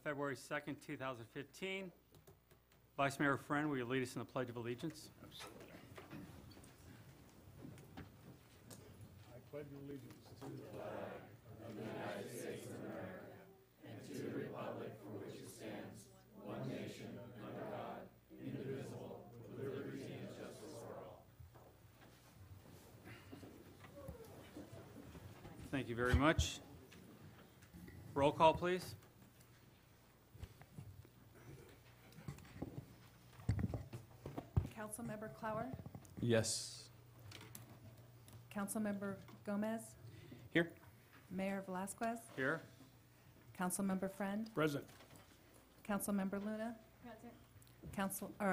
February 2nd, 2015. Vice Mayor Friend, will you lead us in the Pledge of Allegiance? Absolutely. I pledge allegiance to the flag of the United States of America and to the republic for which it stands, one nation, under God, indivisible, with liberty and justice for all. Thank you very much. Roll call, please. Councilmember Clower, Yes. Councilmember Gomez, Here. Mayor Velazquez, Here. Councilmember Friend, Present. Councilmember Luna,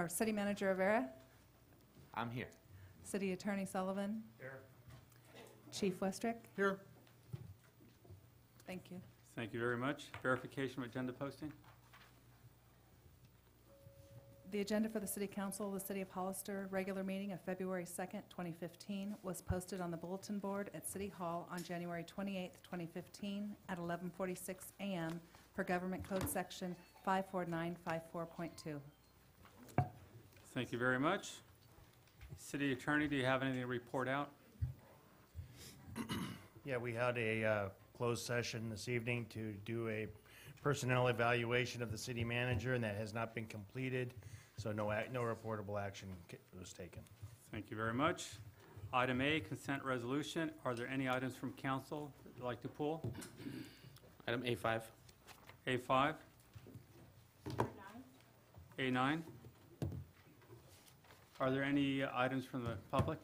City Manager Rivera, I'm here. City Attorney Sullivan, Here. Chief Westrick. Here. Thank you. Thank you very much. Verification of agenda posting. The agenda for the City Council of the City of Hollister regular meeting of February 2nd, 2015 was posted on the bulletin board at City Hall on January 28th, 2015 at 11:46 a.m. per Government Code Section 54954.2. Thank you very much. City Attorney, do you have anything to report out? Yeah, we had a closed session this evening to do a personnel evaluation of the city manager, and that has not been completed, so no reportable action was taken. Thank you very much. Item A, consent resolution. Are there any items from council that you'd like to pull? Item A5. A5? A9? Are there any items from the public?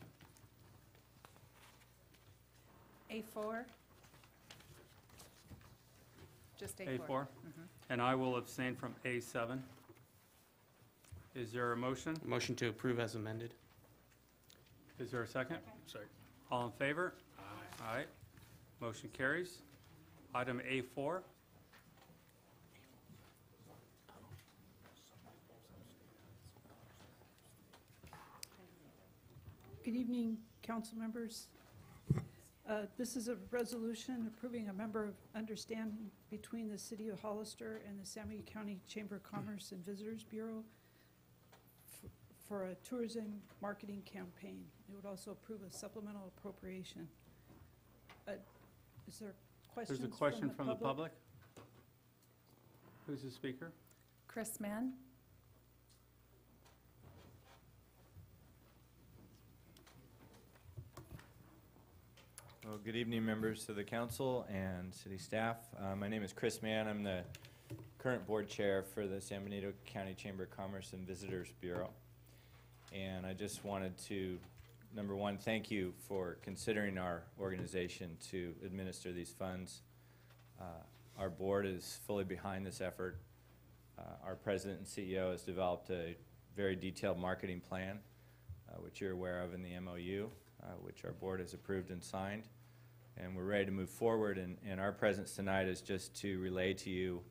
A4? Just A4. A4? And I will abstain from A7. Is there a motion? Motion to approve as amended. Is there a second? Second. All in favor? Aye. Aye. Motion carries. Item A4. Good evening, council members. This is a resolution approving a member of understanding between the City of Hollister and the San Diego County Chamber of Commerce and Visitors Bureau for a tourism marketing campaign. It would also approve a supplemental appropriation. Is there questions There's a question from the public. Who's the speaker? Chris Mann? Well, good evening, members of the council and city staff. My name is Chris Mann. I'm the current board chair for the San Benito County Chamber of Commerce and Visitors Bureau. And I just wanted to, number one, thank you for considering our organization to administer these funds. Our board is fully behind this effort. Our president and CEO has developed a very detailed marketing plan, which you're aware of in the MOU. Which our board has approved and signed, and we're ready to move forward. And our presence tonight is just to relay to you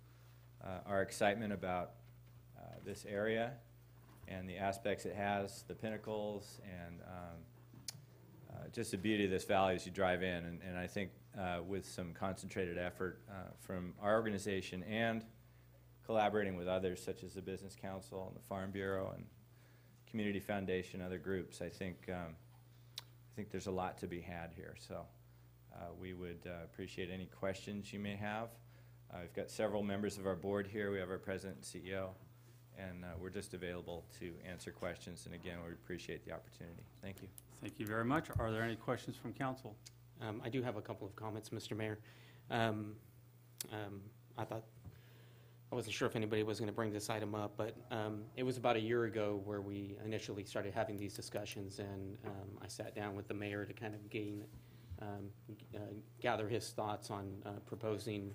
our excitement about this area and the aspects it has, the pinnacles, and just the beauty of this valley as you drive in. And I think with some concentrated effort from our organization and collaborating with others such as the Business Council and the Farm Bureau and Community Foundation, other groups, I think there's a lot to be had here, so we would appreciate any questions you may have. We've got several members of our board here. We have our president and CEO, and we're just available to answer questions. And again, we appreciate the opportunity. Thank you. Thank you very much. Are there any questions from council? I do have a couple of comments, Mr. Mayor. I wasn't sure if anybody was going to bring this item up, but it was about a year ago where we initially started having these discussions, and I sat down with the mayor to kind of gather his thoughts on proposing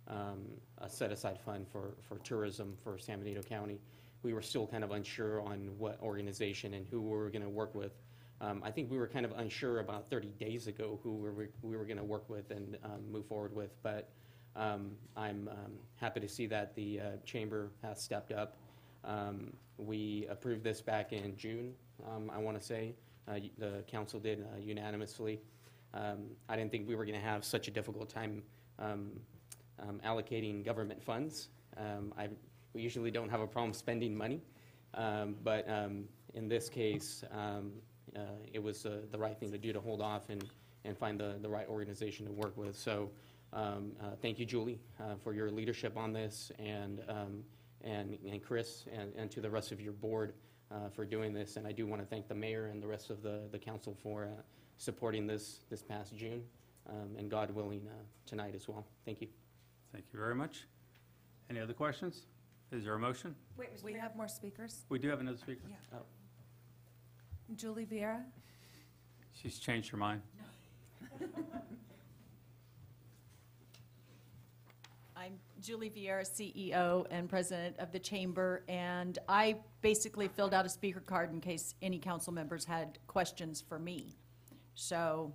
a set-aside fund for tourism for San Benito County. We were still kind of unsure on what organization and who we were going to work with. I think we were kind of unsure about 30 days ago who we were going to work with and move forward with, but I'm happy to see that the chamber has stepped up. We approved this back in June, I want to say. The council did unanimously. I didn't think we were going to have such a difficult time allocating government funds We usually don't have a problem spending money, but in this case, it was the right thing to do to hold off and find the right organization to work with. So thank you, Julie, for your leadership on this, and Chris, and to the rest of your board for doing this. And I do want to thank the mayor and the rest of the council for supporting this past June, and God willing, tonight as well. Thank you. Thank you very much. Any other questions? Is there a motion? Wait, we have more speakers. We do have another speaker. Yeah. Julie Vieira. She's changed her mind. I'm Julie Vieira, CEO and President of the Chamber, and I basically filled out a speaker card in case any council members had questions for me. So,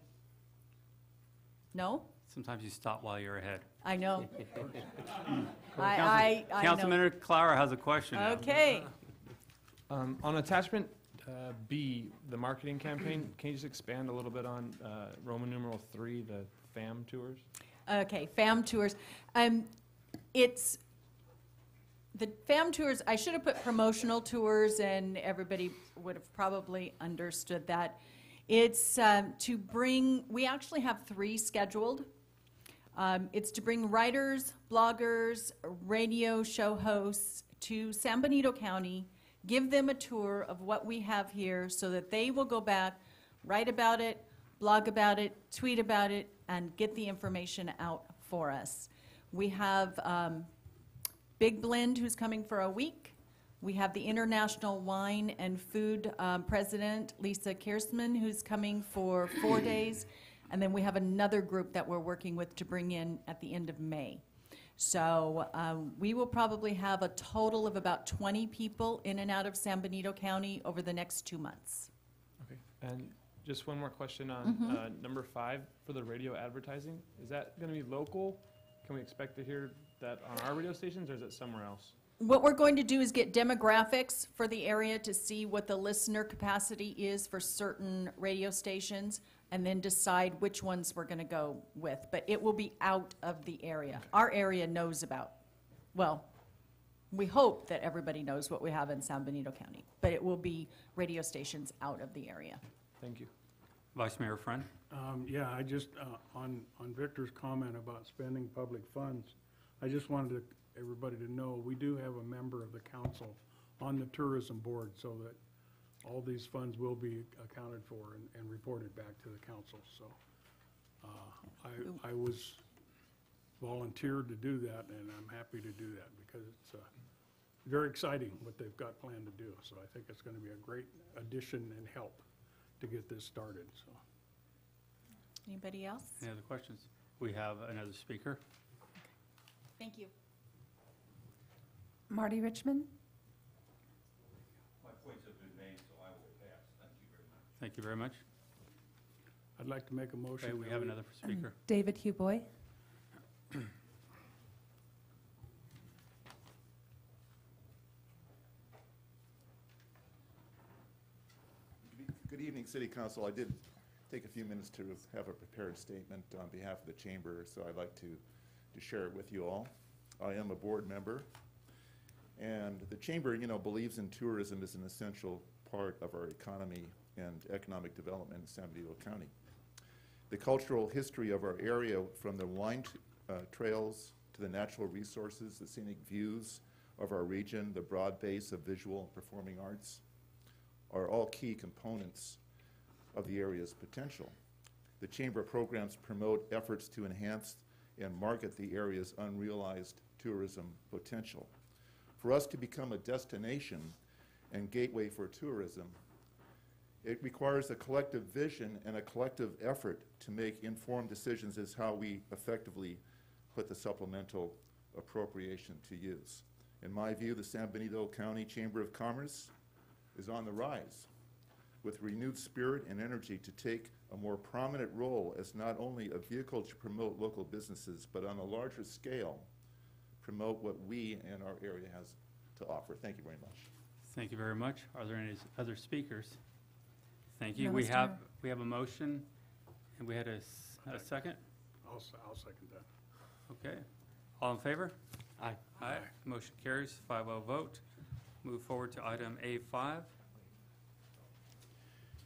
no? Sometimes you stop while you're ahead. I know. I I know. Councilmember Clara has a question now. Okay. On attachment B, the marketing campaign, can you just expand a little bit on Roman numeral 3, the FAM tours? Okay, FAM tours. It's, the FAM tours, I should have put promotional tours, and everybody would have probably understood that. It's to bring, we actually have 3 scheduled. It's to bring writers, bloggers, radio show hosts to San Benito County, give them a tour of what we have here so that they will go back, write about it, blog about it, tweet about it, and get the information out for us. We have Big Blend, who's coming for a week. We have the International Wine and Food President, Lisa Kiersman, who's coming for 4 days. And then we have another group that we're working with to bring in at the end of May. So we will probably have a total of about 20 people in and out of San Benito County over the next 2 months. Okay. And just one more question on number 5 for the radio advertising. Is that going to be local? Can we expect to hear that on our radio stations, or is it somewhere else? What we're going to do is get demographics for the area to see what the listener capacity is for certain radio stations, and then decide which ones we're going to go with. But it will be out of the area. Okay. Our area knows about, well, we hope that everybody knows what we have in San Benito County, but it will be radio stations out of the area. Thank you. Vice Mayor Friend? Yeah, I just, on Victor's comment about spending public funds, I just wanted everybody to know, we do have a member of the council on the tourism board, so that all these funds will be accounted for and reported back to the council. So I was volunteered to do that, and I'm happy to do that because it's very exciting what they've got planned to do. So I think it's going to be a great addition and help to get this started. So. Anybody else? Any other questions? We have another speaker. Thank you. Marty Richmond. My points have been made, so I will pass. Thank you very much. Thank you very much. I'd like to make a motion. Okay, we have another speaker. David Huboy. Good evening, City Council. I did take a few minutes to have a prepared statement on behalf of the Chamber, so I'd like to share it with you all. I am a board member, and the Chamber, believes in tourism as an essential part of our economy and economic development in San Benito County. The cultural history of our area, from the wine trails to the natural resources, the scenic views of our region, the broad base of visual and performing arts, are all key components of the area's potential. The Chamber programs promote efforts to enhance and market the area's unrealized tourism potential. For us to become a destination and gateway for tourism, it requires a collective vision and a collective effort to make informed decisions as how we effectively put the supplemental appropriation to use. In my view, the San Benito County Chamber of Commerce is on the rise with renewed spirit and energy to take a more prominent role as not only a vehicle to promote local businesses, but on a larger scale, promote what we and our area has to offer. Thank you very much. Thank you very much. Are there any other speakers? Thank you. No, We Mr. have Mayor. a motion, and we had a second? I'll second that. Okay. All in favor? Aye. Aye. Motion carries, 5-0 vote. Move forward to item A5.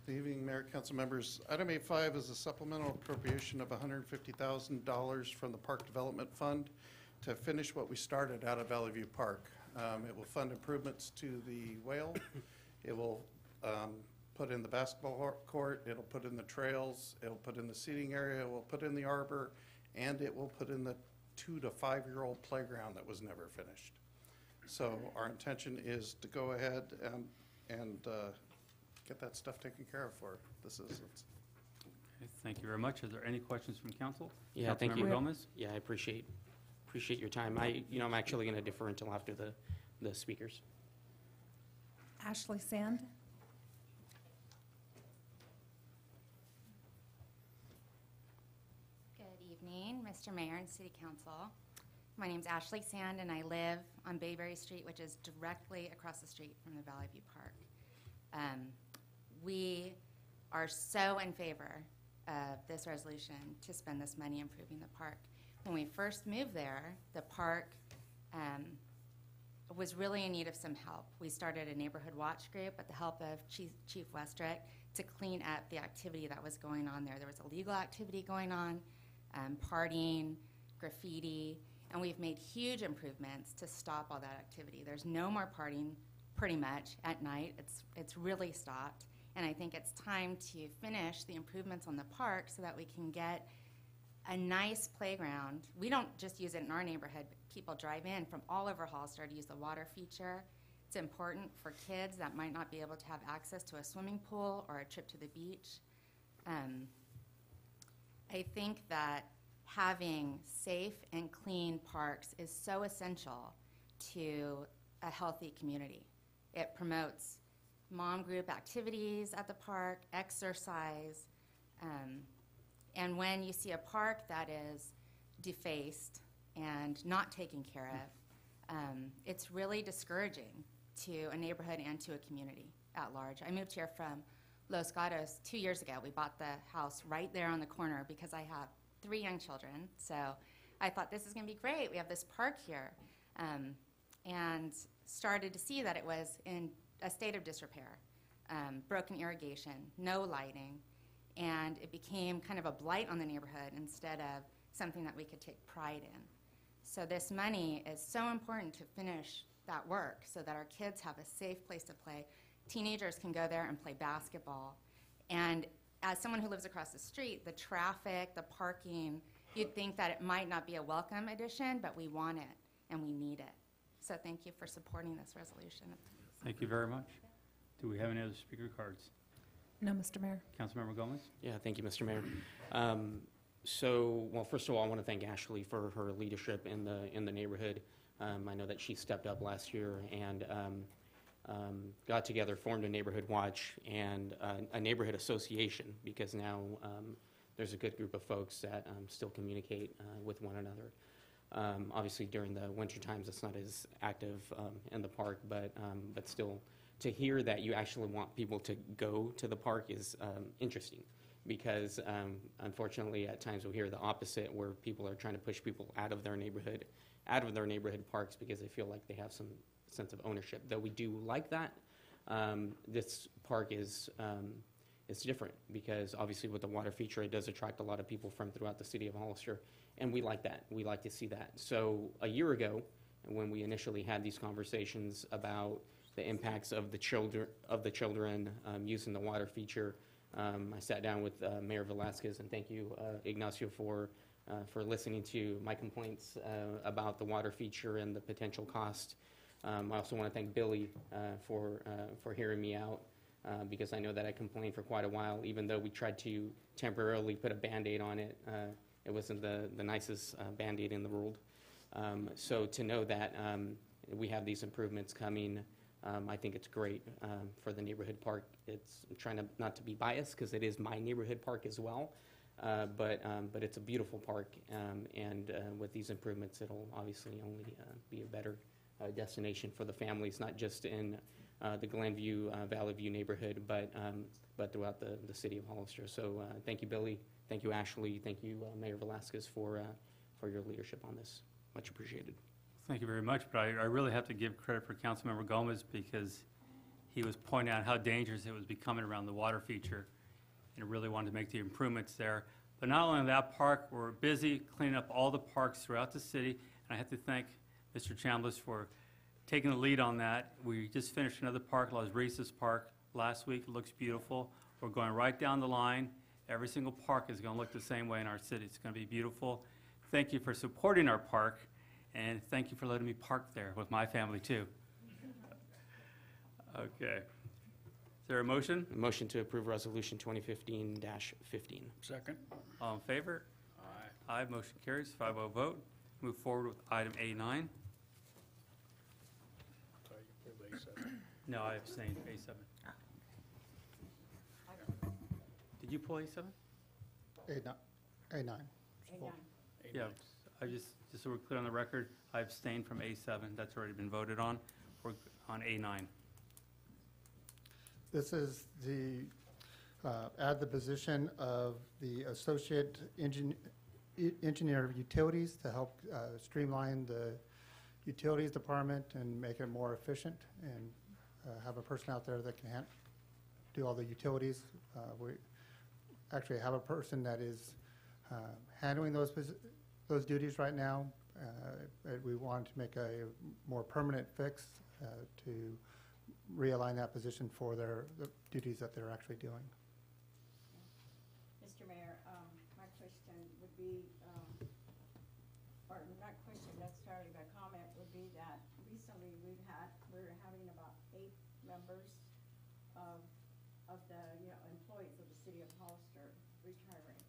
Good evening, Mayor, council members. Item A5 is a supplemental appropriation of $150,000 from the Park Development Fund to finish what we started out of Valley View Park. It will fund improvements to the whale. It will put in the basketball court. It'll put in the trails. It'll put in the seating area. It will put in the arbor. And it will put in the 2 to 5-year-old playground that was never finished. So our intention is to go ahead and get that stuff taken care of for the citizens. Okay, thank you very much. Is there any questions from council? Yeah, thank you. Councilmember Gomez? Yeah, I appreciate your time. I'm actually going to defer until after the speakers. Ashley Sand. Good evening, Mr. Mayor and City Council. My name's Ashley Sand, and I live on Bayberry Street, which is directly across the street from the Valley View Park. We are so in favor of this resolution to spend this money improving the park. When we first moved there, the park was really in need of some help. We started a neighborhood watch group with the help of Chief Westrick to clean up the activity that was going on there. There was illegal activity going on, partying, graffiti, and we've made huge improvements to stop all that activity. There's no more partying pretty much at night. It's really stopped, and I think it's time to finish the improvements on the park so that we can get a nice playground. We don't just use it in our neighborhood. People drive in from all over Hollister to use the water feature. It's important for kids that might not be able to have access to a swimming pool or a trip to the beach. I think that having safe and clean parks is so essential to a healthy community. It promotes mom group activities at the park, exercise, and when you see a park that is defaced and not taken care of, it's really discouraging to a neighborhood and to a community at large. I moved here from Los Gatos 2 years ago. We bought the house right there on the corner because I have 3 young children. So I thought, this is going to be great. We have this park here. And started to see that it was in a state of disrepair, broken irrigation, no lighting, and it became kind of a blight on the neighborhood instead of something that we could take pride in. So this money is so important to finish that work so that our kids have a safe place to play. Teenagers can go there and play basketball. And as someone who lives across the street, the traffic, the parking, you'd think that it might not be a welcome addition, but we want it and we need it. So thank you for supporting this resolution. Thank you very much. Do we have any other speaker cards? No, Mr. Mayor. Councilmember Gomez? Yeah, thank you, Mr. Mayor. Well, first of all, I want to thank Ashley for her leadership in the neighborhood. I know that she stepped up last year and got together, formed a neighborhood watch and a neighborhood association, because now there's a good group of folks that still communicate with one another. Obviously, during the winter times, it's not as active in the park, but still, to hear that you actually want people to go to the park is interesting, because unfortunately, at times we hear the opposite, where people are trying to push people out of their neighborhood parks because they feel like they have some sense of ownership. Though we do like that, this park is it's different, because obviously with the water feature, it does attract a lot of people from throughout the city of Hollister, and we like that. We like to see that. So a year ago, when we initially had these conversations about the impacts of the children using the water feature, I sat down with Mayor Velasquez, and thank you, Ignacio, for listening to my complaints about the water feature and the potential cost. I also want to thank Billy for hearing me out, because I know that I complained for quite a while, even though we tried to temporarily put a Band-Aid on it. It wasn't the nicest Band-Aid in the world. So to know that we have these improvements coming, I think it's great for the neighborhood park. I'm trying not to be biased, because it is my neighborhood park as well, but it's a beautiful park, and with these improvements, it'll obviously only be a better destination for the families, not just in the Glenview, Valley View neighborhood, but throughout the city of Hollister. So thank you, Billy. Thank you, Ashley. Thank you, Mayor Velasquez, for your leadership on this. Much appreciated. Thank you very much, but I really have to give credit for Councilmember Gomez because he was pointing out how dangerous it was becoming around the water feature and really wanted to make the improvements there. But not only in that park, we're busy cleaning up all the parks throughout the city, and I have to thank Mr. Chambliss for taking the lead on that. We just finished another park, Las Risas Park, last week. It looks beautiful. We're going right down the line. Every single park is going to look the same way in our city. It's going to be beautiful. Thank you for supporting our park, and thank you for letting me park there with my family, too. Okay. Is there a motion? A motion to approve Resolution 2015-15. Second. All in favor? Aye. Aye, motion carries, 5-0 vote. Move forward with item A9. So you pulled A7. No, I abstained, A7. Did you pull A7? A9. Yeah, I just so we're clear on the record, I abstained from A7. That's already been voted on. We're on A9. This is the, add the position of the Associate Engineer of Utilities to help streamline the Utilities Department and make it more efficient, and have a person out there that can do all the utilities. We actually have a person that is handling those duties right now. We want to make a more permanent fix to realign that position for the duties that they're actually doing. Mr. Mayor, my question would be, or not question necessarily, but comment would be that recently we're having about 8 members of the employees of the city of Hollister retiring.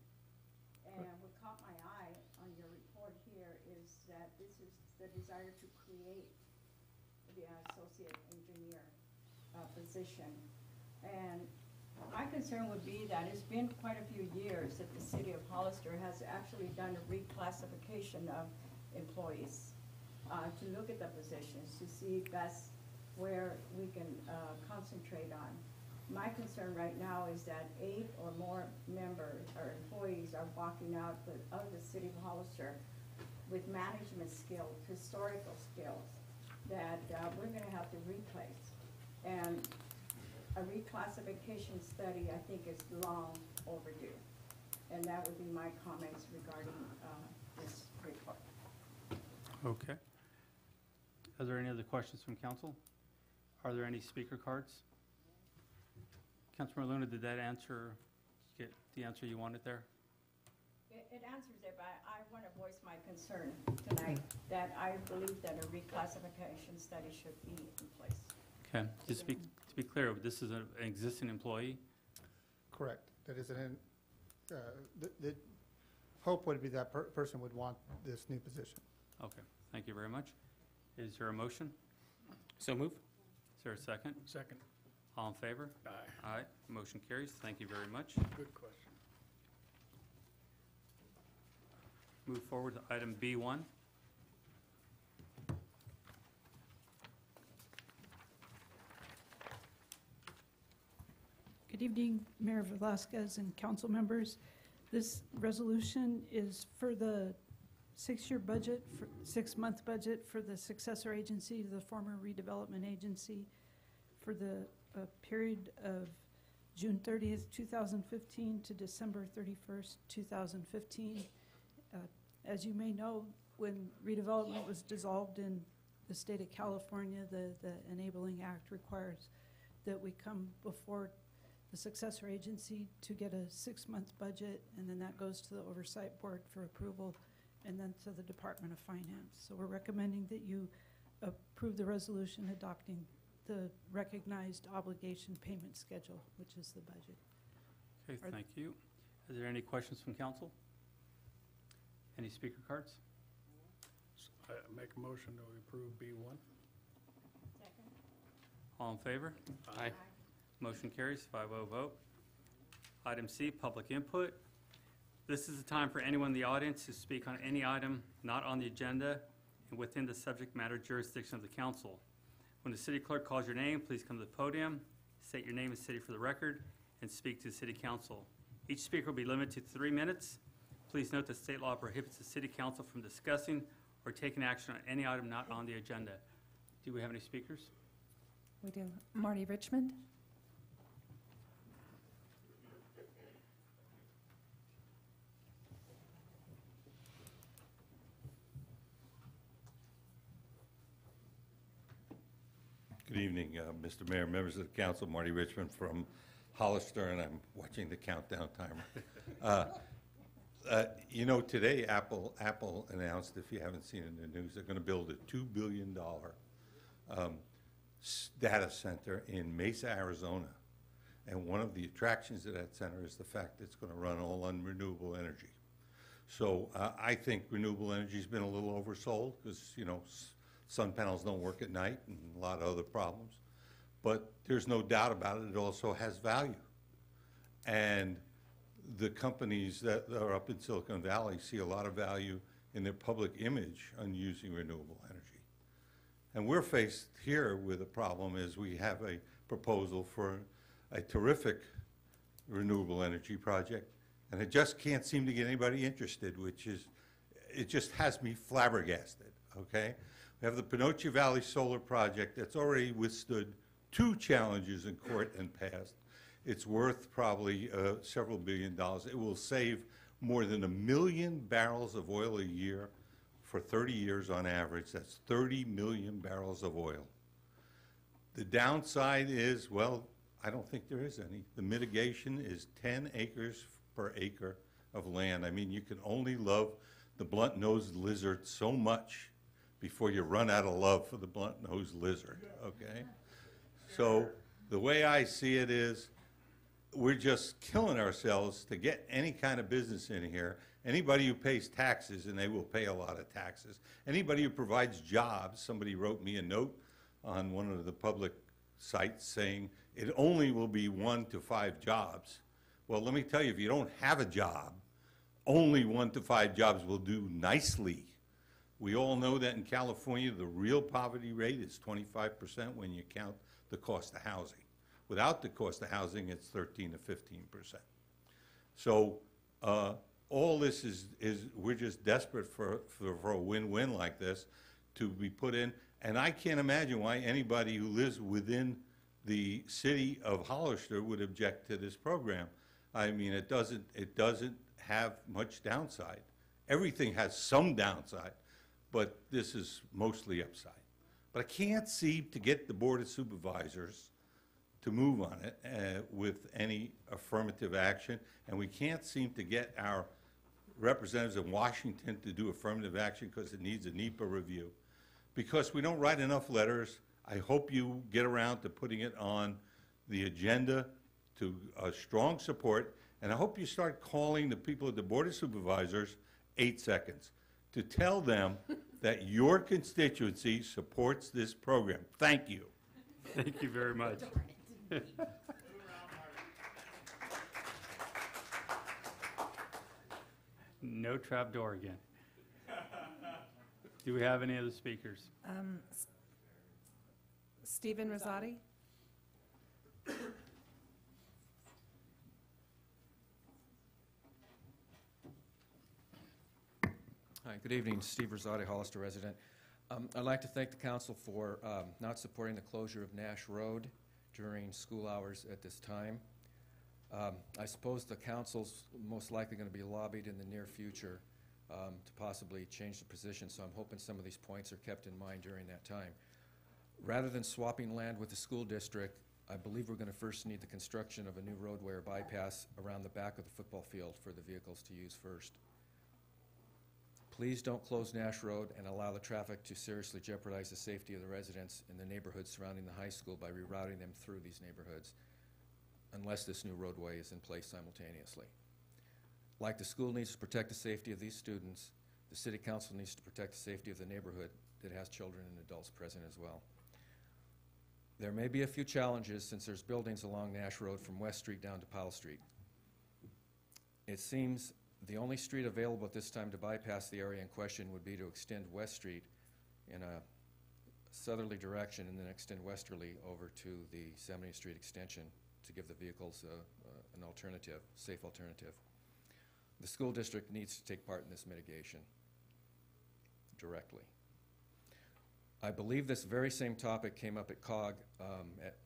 And what caught my eye on your report here is that this is the desire to create the associate engineer position. And my concern would be that it's been quite a few years that the city of Hollister has actually done a reclassification of employees to look at the positions, to see best where we can concentrate on. My concern right now is that 8 or more members or employees are walking out of the city of Hollister with management skills, historical skills, that we're going to have to replace. And a reclassification study, I think, is long overdue. And that would be my comments regarding this report. Okay. Are there any other questions from council? Are there any speaker cards? Councilmember Luna, did that answer, get the answer you wanted there? It answers it, but I want to voice my concern tonight that I believe that a reclassification study should be in place. Okay, just to be clear, this is an existing employee? Correct. That is the hope would be that person would want this new position. Okay, thank you very much. Is there a motion? So move. Is there a second? Second. All in favor? Aye. Aye, motion carries. Thank you very much. Good question. Move forward to item B1. Good evening, Mayor Velasquez and council members. This resolution is for the 6-year budget, 6-month budget for the successor agency to the former redevelopment agency for the period of June 30th, 2015 to December 31st, 2015. As you may know, when redevelopment was dissolved in the state of California, the Enabling Act requires that we come before the successor agency to get a 6-month budget, and then that goes to the Oversight Board for approval, and then to the Department of Finance. So we're recommending that you approve the resolution adopting the recognized obligation payment schedule, which is the budget. Okay, thank you. Is there any questions from council? Any speaker cards? I make a motion to approve B1. Second? All in favor? Aye. Motion carries, 5-0 vote. Item C, public input. This is the time for anyone in the audience to speak on any item not on the agenda and within the subject matter jurisdiction of the council. When the city clerk calls your name, please come to the podium, state your name and city for the record, and speak to the city council. Each speaker will be limited to 3 minutes. Please note that state law prohibits the city council from discussing or taking action on any item not on the agenda. Do we have any speakers? We do. Marty Richmond? Good evening, Mr. Mayor, members of the council. Marty Richmond from Hollister, and I'm watching the countdown timer. You know, today Apple announced, if you haven't seen it in the news, they're going to build a $2 billion data center in Mesa, Arizona. And one of the attractions of that center is the fact that it's going to run all on renewable energy. So I think renewable energy has been a little oversold because, you know, sun panels don't work at night and a lot of other problems. But there's no doubt about it, it also has value. And the companies that are up in Silicon Valley see a lot of value in their public image on using renewable energy. And we're faced here with a problem is we have a proposal for a terrific renewable energy project, and it just can't seem to get anybody interested, which is, it just has me flabbergasted, okay? We have the Pinocchio Valley Solar Project that's already withstood 2 challenges in court and passed. It's worth probably several $billion. It will save more than 1 million barrels of oil a year for 30 years on average. That's 30 million barrels of oil. The downside is, well, I don't think there is any. The mitigation is 10 acres per acre of land. I mean, you can only love the blunt-nosed lizard so much before you run out of love for the blunt-nosed lizard, okay? So the way I see it is we're just killing ourselves to get any kind of business in here. Anybody who pays taxes, and they will pay a lot of taxes, anybody who provides jobs, somebody wrote me a note on one of the public sites saying it only will be 1 to 5 jobs. Well, let me tell you, if you don't have a job, only 1 to 5 jobs will do nicely. We all know that in California, the real poverty rate is 25% when you count the cost of housing. Without the cost of housing, it's 13 to 15%. So all this is we're just desperate for a win-win like this to be put in. And I can't imagine why anybody who lives within the city of Hollister would object to this program. I mean, it doesn't have much downside. Everything has some downside, but this is mostly upside. But I can't seem to get the Board of Supervisors to move on it with any affirmative action, and we can't seem to get our representatives in Washington to do affirmative action because it needs a NEPA review. Because we don't write enough letters, I hope you get around to putting it on the agenda to strong support, and I hope you start calling the people at the Board of Supervisors 8 seconds to tell them that your constituency supports this program. Thank you. Thank you very much. No trap door again. Do we have any other speakers? Stephen Rosati? Hi, good evening. Steve Rosati, Hollister resident. I'd like to thank the council for not supporting the closure of Nash Road during school hours at this time. I suppose the council's most likely going to be lobbied in the near future to possibly change the position, so I'm hoping some of these points are kept in mind during that time. Rather than swapping land with the school district, I believe we're going to first need the construction of a new roadway or bypass around the back of the football field for the vehicles to use first. Please don't close Nash Road and allow the traffic to seriously jeopardize the safety of the residents in the neighborhoods surrounding the high school by rerouting them through these neighborhoods, unless this new roadway is in place simultaneously. Like the school needs to protect the safety of these students, the city council needs to protect the safety of the neighborhood that has children and adults present as well. There may be a few challenges since there's buildings along Nash Road from West Street down to Powell Street. It seems the only street available at this time to bypass the area in question would be to extend West Street in a southerly direction and then extend westerly over to the 70th Street extension to give the vehicles an alternative, safe alternative. The school district needs to take part in this mitigation. directly. I believe this very same topic came up at COG at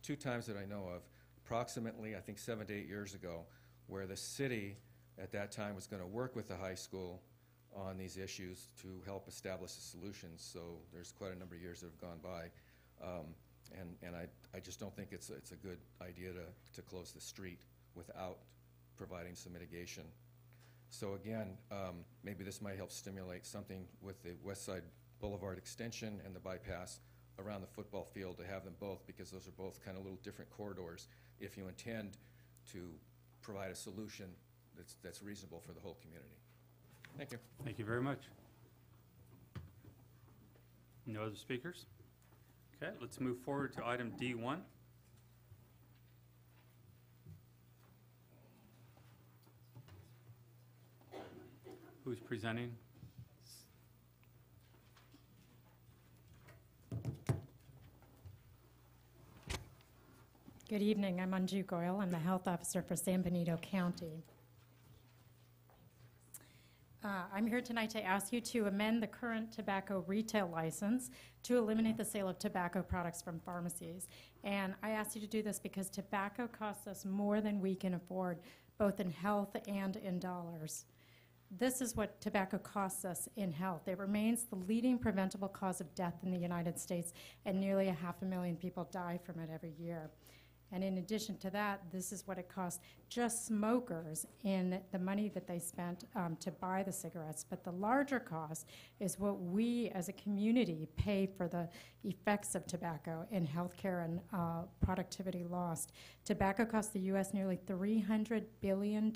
2 times that I know of, approximately, I think, 7 to 8 years ago, where the city at that time was going to work with the high school on these issues to help establish the solutions. So there's quite a number of years that have gone by. And I just don't think it's a good idea to close the street without providing some mitigation. So again, maybe this might help stimulate something with the West Side Boulevard extension and the bypass around the football field, to have them both, because those are both kind of little different corridors, if you intend to provide a solution that's reasonable for the whole community. Thank you. Thank you very much. No other speakers? Okay, let's move forward to item D1. Who's presenting? Good evening. I'm Anju Goyal. I'm the health officer for San Benito County. I'm here tonight to ask you to amend the current tobacco retail license to eliminate the sale of tobacco products from pharmacies. And I ask you to do this because tobacco costs us more than we can afford, both in health and in dollars. This is what tobacco costs us in health. It remains the leading preventable cause of death in the United States, and nearly 500,000 people die from it every year. And in addition to that, this is what it costs just smokers in the money that they spent to buy the cigarettes. But the larger cost is what we as a community pay for the effects of tobacco in healthcare and productivity lost. Tobacco costs the U.S. nearly $300 billion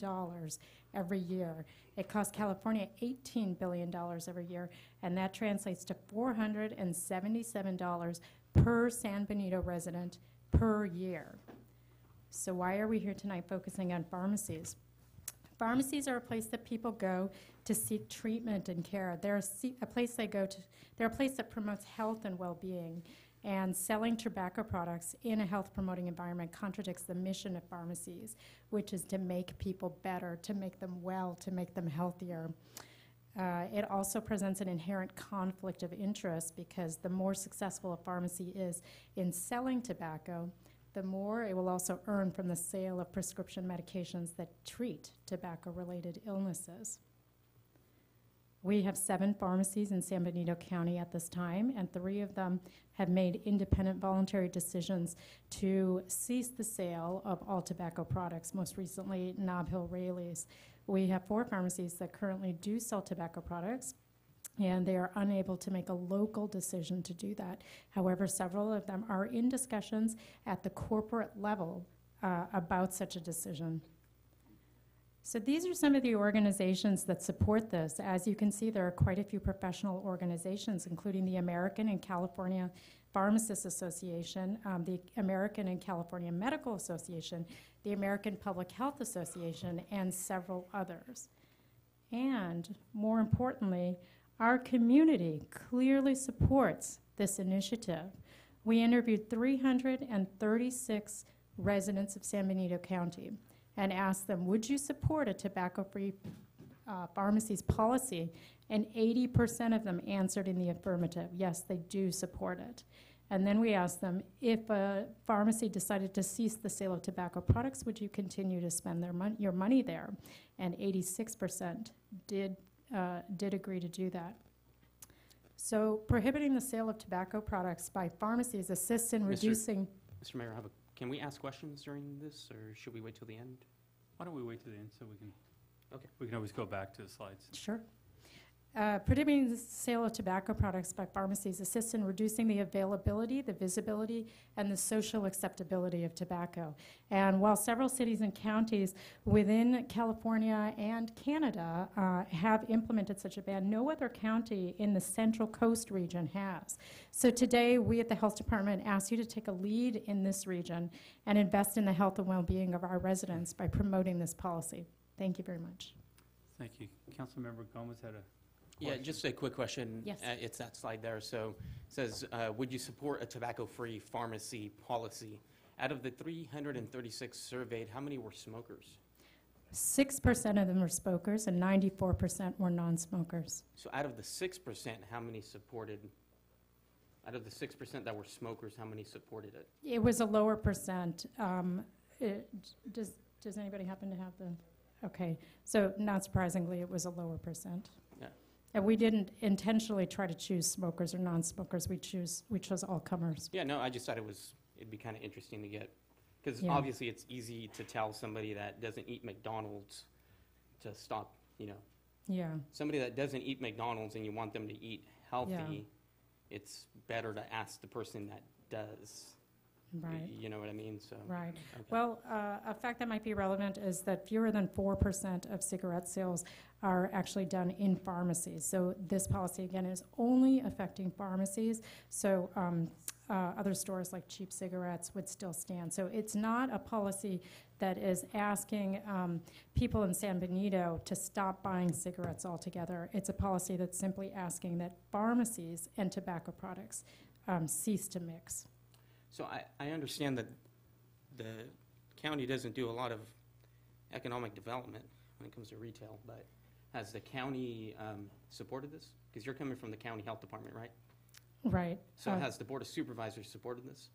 every year. It costs California $18 billion every year, and that translates to $477 per San Benito resident per year. So why are we here tonight focusing on pharmacies? Pharmacies are a place that people go to seek treatment and care. They're a place they go to. They're a place that promotes health and well-being. And selling tobacco products in a health-promoting environment contradicts the mission of pharmacies, which is to make people better, to make them well, to make them healthier. It also presents an inherent conflict of interest, because the more successful a pharmacy is in selling tobacco, the more it will also earn from the sale of prescription medications that treat tobacco-related illnesses. We have 7 pharmacies in San Benito County at this time, and 3 of them have made independent voluntary decisions to cease the sale of all tobacco products, most recently Nob Hill Raley's. We have 4 pharmacies that currently do sell tobacco products, and they are unable to make a local decision to do that. However, several of them are in discussions at the corporate level about such a decision. So these are some of the organizations that support this. As you can see, there are quite a few professional organizations, including the American and California Pharmacists Association, the American and California Medical Association, the American Public Health Association, and several others. And more importantly, our community clearly supports this initiative. We interviewed 336 residents of San Benito County and asked them, would you support a tobacco-free pharmacies policy? And 80% of them answered in the affirmative. Yes, they do support it. And then we asked them, if a pharmacy decided to cease the sale of tobacco products, would you continue to spend your money there? And 86% did agree to do that. So prohibiting the sale of tobacco products by pharmacies assists in reducing... Mr. Mayor, can we ask questions during this, or should we wait till the end? Why don't we wait till the end so we can, Okay. we can always go back to the slides. Sure. Prohibiting the sale of tobacco products by pharmacies assists in reducing the availability, the visibility, and the social acceptability of tobacco. And while several cities and counties within California and Canada have implemented such a ban, no other county in the Central Coast region has. So today, we at the Health Department ask you to take a lead in this region and invest in the health and well-being of our residents by promoting this policy. Thank you very much. Thank you. Councilmember Gomez had a Yeah, just a quick question. Yes. It's that slide there. So it says, would you support a tobacco-free pharmacy policy? Out of the 336 surveyed, how many were smokers? 6% of them were smokers and 94% were non-smokers. So out of the 6%, how many supported, out of the 6% that were smokers, how many supported it? It was a lower percent. Does anybody happen to have the, okay, so not surprisingly, it was a lower percent. Yeah. And we didn't intentionally try to choose smokers or non-smokers. We chose all comers. Yeah, no, I just thought it'd be kind of interesting to get, because Yeah. obviously it's easy to tell somebody that doesn't eat McDonald's to stop, Yeah, somebody that doesn't eat McDonald's and you want them to eat healthy, it's better to ask the person that does. right. You know what I mean? So. Right. Okay. Well, a fact that might be relevant is that fewer than 4% of cigarette sales are actually done in pharmacies. So this policy, again, is only affecting pharmacies. So other stores like cheap cigarettes would still stand. So it's not a policy that is asking people in San Benito to stop buying cigarettes altogether. It's a policy that's simply asking that pharmacies and tobacco products cease to mix. So I understand that the county doesn't do a lot of economic development when it comes to retail, but has the county supported this? Because you're coming from the county health department, right? Right. So has the board of supervisors supported this?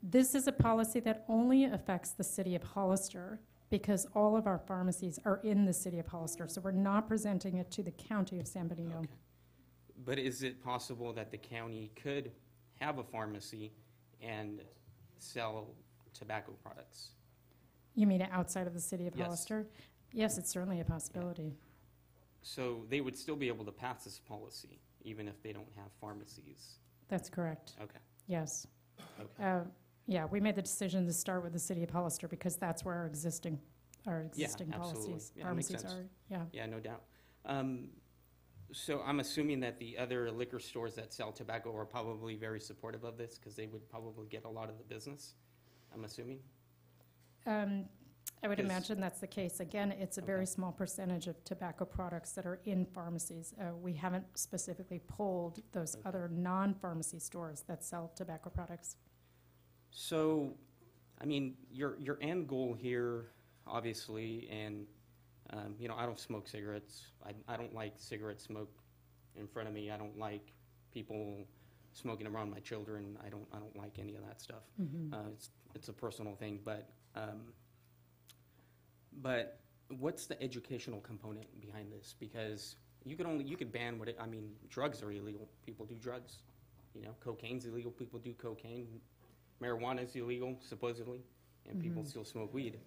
This is a policy that only affects the city of Hollister because all of our pharmacies are in the city of Hollister. So we're not presenting it to the county of San Benito. Okay. But is it possible that the county could have a pharmacy and sell tobacco products? You mean outside of the city of Yes. Hollister? Yes, it's certainly a possibility. So they would still be able to pass this policy, even if they don't have pharmacies? That's correct. Okay. Yes. Okay. Yeah, we made the decision to start with the city of Hollister because that's where our existing Yeah, policies, absolutely. Yeah, that makes pharmacies sense. are. Yeah. Yeah, no doubt. So I'm assuming that the other liquor stores that sell tobacco are probably very supportive of this because they would probably get a lot of the business, I'm assuming? I would 'Cause- imagine that's the case. Again, it's a very Okay. small percentage of tobacco products that are in pharmacies. We haven't specifically polled those Okay. other non-pharmacy stores that sell tobacco products. So, I mean, your end goal here, obviously, and, I don't smoke cigarettes. I don't like cigarette smoke in front of me. I don't like people smoking around my children. I don't like any of that stuff. It's a personal thing, but what's the educational component behind this? Because you could ban drugs are illegal. People do drugs. Cocaine's illegal. People do cocaine. Marijuana's illegal, supposedly, and people still smoke weed.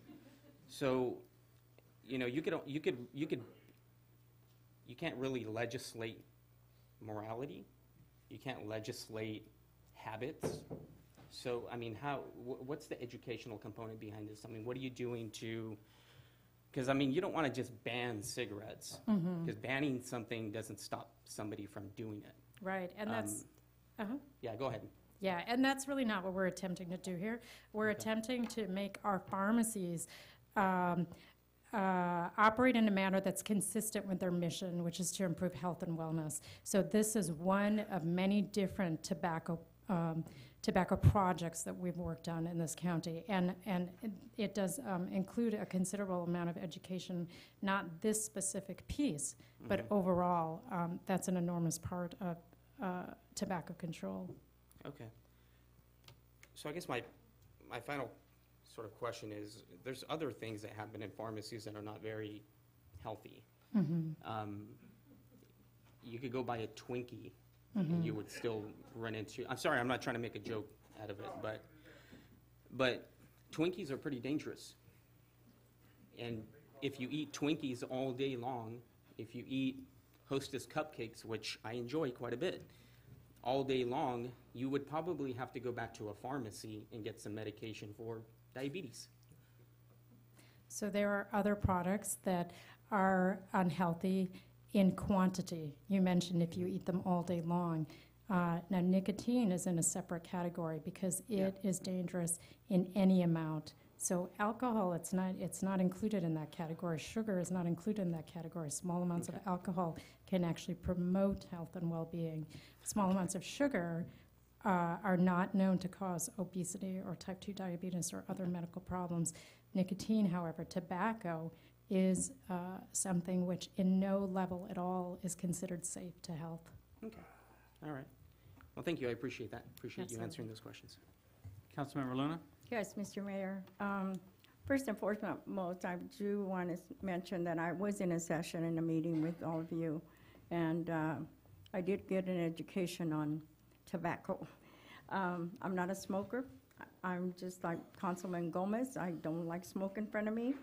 So, you can't really legislate morality. You can't legislate habits. So, what's the educational component behind this? What are you doing to, because, you don't want to just ban cigarettes, because banning something doesn't stop somebody from doing it. Right, and that's, Yeah, go ahead. yeah, and that's really not what we're attempting to do here. We're attempting to make our pharmacies operate in a manner that's consistent with their mission, which is to improve health and wellness. So this is one of many different tobacco projects that we've worked on in this county. And it does include a considerable amount of education, not this specific piece, but overall, that's an enormous part of tobacco control. Okay. So I guess my final sort of question is, there's other things that happen in pharmacies that are not very healthy. You could go buy a Twinkie, and you would still run into, I'm sorry, I'm not trying to make a joke out of it, but Twinkies are pretty dangerous. And if you eat Twinkies all day long, if you eat Hostess cupcakes, which I enjoy quite a bit, all day long, you would probably have to go back to a pharmacy and get some medication for diabetes. So there are other products that are unhealthy in quantity. You mentioned if you eat them all day long. Now, nicotine is in a separate category because it is dangerous in any amount. So alcohol, it's not included in that category. Sugar is not included in that category. Small amounts of alcohol can actually promote health and well-being. Small amounts of sugar are not known to cause obesity or type 2 diabetes or other medical problems. Nicotine, however, tobacco, is something which in no level at all is considered safe to health. Okay, all right. Well, thank you, I appreciate that. Appreciate you Absolutely. answering those questions. Councilmember Luna? Yes, Mr. Mayor. First and foremost, I do want to mention that I was in a session in a meeting with all of you, and I did get an education on tobacco. I'm not a smoker. I'm just like Councilman Gomez. I don't like smoke in front of me.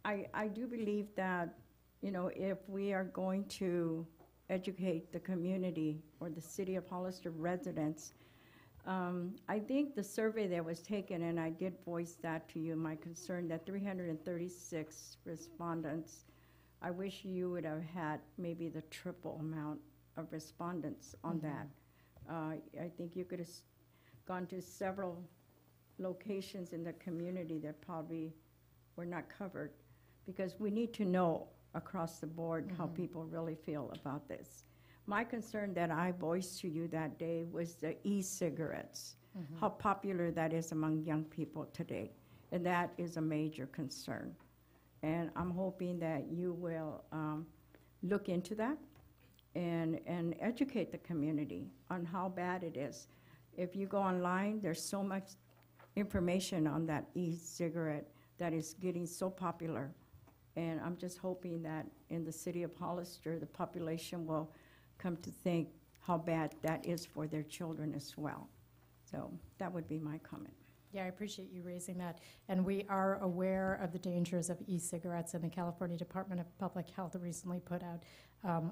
I do believe that, you know, if we are going to educate the community or the City of Hollister residents, I think the survey that was taken, and I did voice that to you, my concern that 336 respondents, I wish you would have had maybe the triple amount of respondents on that. I think you could have gone to several locations in the community that probably were not covered, because we need to know across the board how people really feel about this. My concern that I voiced to you that day was the e-cigarettes, how popular that is among young people today, and that is a major concern. And I'm hoping that you will look into that and educate the community on how bad it is. If you go online, there's so much information on that e-cigarette that is getting so popular. And I'm just hoping that in the city of Hollister, the population will come to think how bad that is for their children as well. So that would be my comment. Yeah, I appreciate you raising that. And we are aware of the dangers of e-cigarettes, and the California Department of Public Health recently put out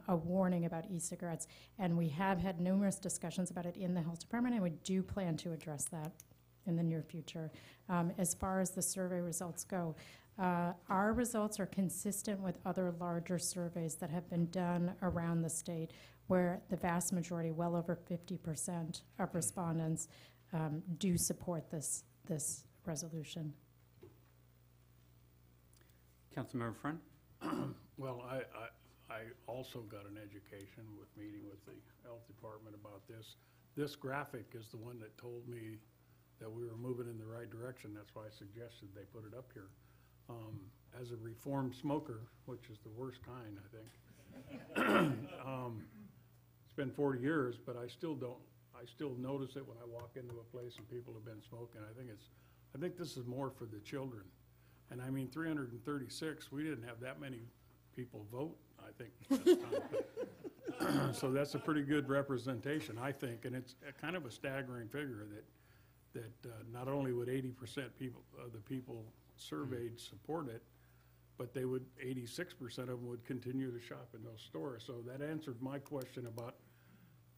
a warning about e-cigarettes. And we have had numerous discussions about it in the health department, and we do plan to address that in the near future. As far as the survey results go, our results are consistent with other larger surveys that have been done around the state, where the vast majority, well over 50% of respondents, do support this resolution. Councilmember Friend? Well, I also got an education with meeting with the health department about this. This graphic is the one that told me that we were moving in the right direction. That's why I suggested they put it up here. As a reformed smoker, which is the worst kind, I think, it's been 40 years, but I still notice it when I walk into a place and people have been smoking. I think this is more for the children. And I mean, 336, we didn't have that many people vote, I think, this time. So that's a pretty good representation, I think, and it's a kind of a staggering figure that not only would 80% of the people surveyed support it, but 86% of them would continue to shop in those stores. So that answered my question about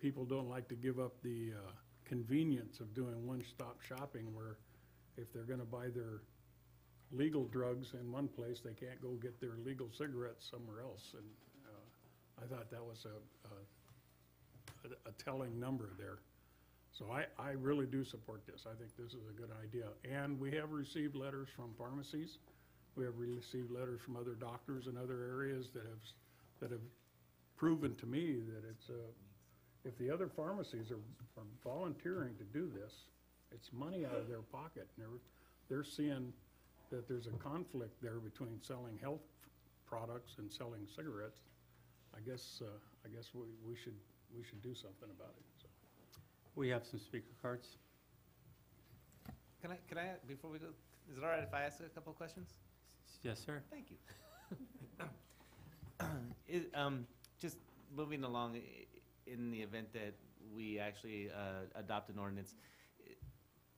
people don't like to give up the convenience of doing one-stop shopping, where if they're going to buy their legal drugs in one place, they can't go get their legal cigarettes somewhere else. And I thought that was a telling number there. So I really do support this. I think this is a good idea. And we have received letters from pharmacies. We have received letters from other doctors in other areas that have proven to me that it's if the other pharmacies are volunteering to do this, it's money out of their pocket. And they're seeing that there's a conflict there between selling health products and selling cigarettes. I guess we should do something about it. So. We have some speaker cards. Can I, before we go, is it all right if I ask a couple of questions? Yes, sir. Thank you. Just moving along, in the event that we actually adopt an ordinance,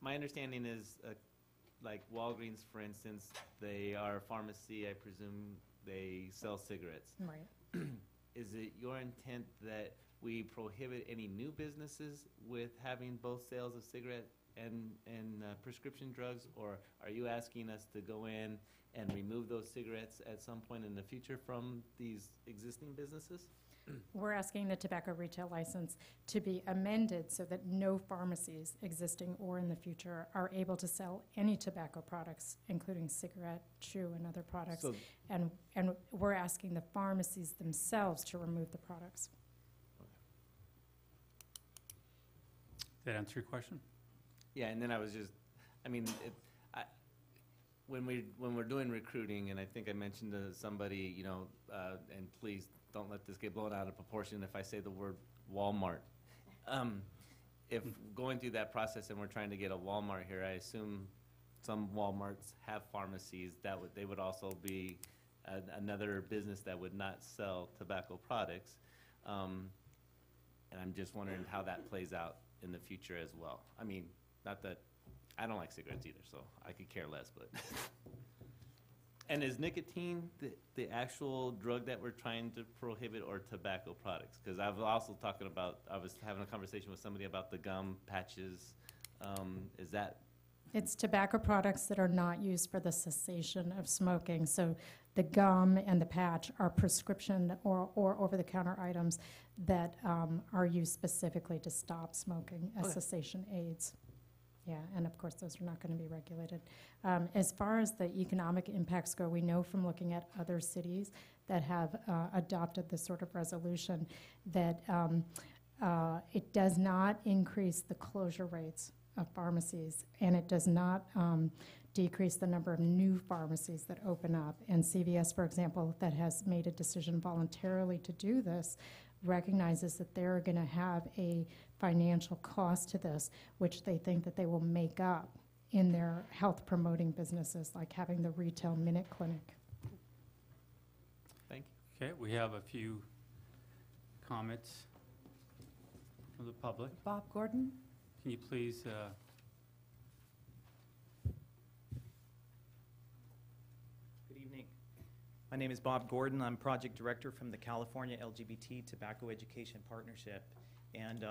my understanding is, like Walgreens, for instance, they are a pharmacy, I presume they sell cigarettes. Right. Is it your intent that we prohibit any new businesses with having both sales of cigarette and prescription drugs, or are you asking us to go in and remove those cigarettes at some point in the future from these existing businesses? We're asking the tobacco retail license to be amended so that no pharmacies, existing or in the future, are able to sell any tobacco products, including cigarette, chew, and other products. So and we're asking the pharmacies themselves to remove the products. Did that answer your question? Yeah, and then I was just, I mean, when we're doing recruiting, and I think I mentioned to somebody, and please don't let this get blown out of proportion if I say the word Walmart. If going through that process and we're trying to get a Walmart here, I assume some Walmarts have pharmacies they would also be another business that would not sell tobacco products. And I'm just wondering how that plays out in the future as well. I mean, not that I don't like cigarettes either, so I could care less, but. And is nicotine the actual drug that we're trying to prohibit, or tobacco products? Because I was having a conversation with somebody about the gum patches. Is that? It's tobacco products that are not used for the cessation of smoking. So the gum and the patch are prescription or over-the-counter items that are used specifically to stop smoking as cessation aids. Yeah, and of course, those are not going to be regulated. As far as the economic impacts go, we know from looking at other cities that have adopted this sort of resolution that it does not increase the closure rates of pharmacies, and it does not decrease the number of new pharmacies that open up. And CVS, for example, that has made a decision voluntarily to do this, recognizes that they're going to have a financial cost to this, which they think that they will make up in their health promoting businesses, like having the retail minute clinic. Thank Okay, we have a few comments from the public. Bob Gordon? Can you please, Good evening. My name is Bob Gordon. I'm project director from the California LGBT Tobacco Education Partnership. And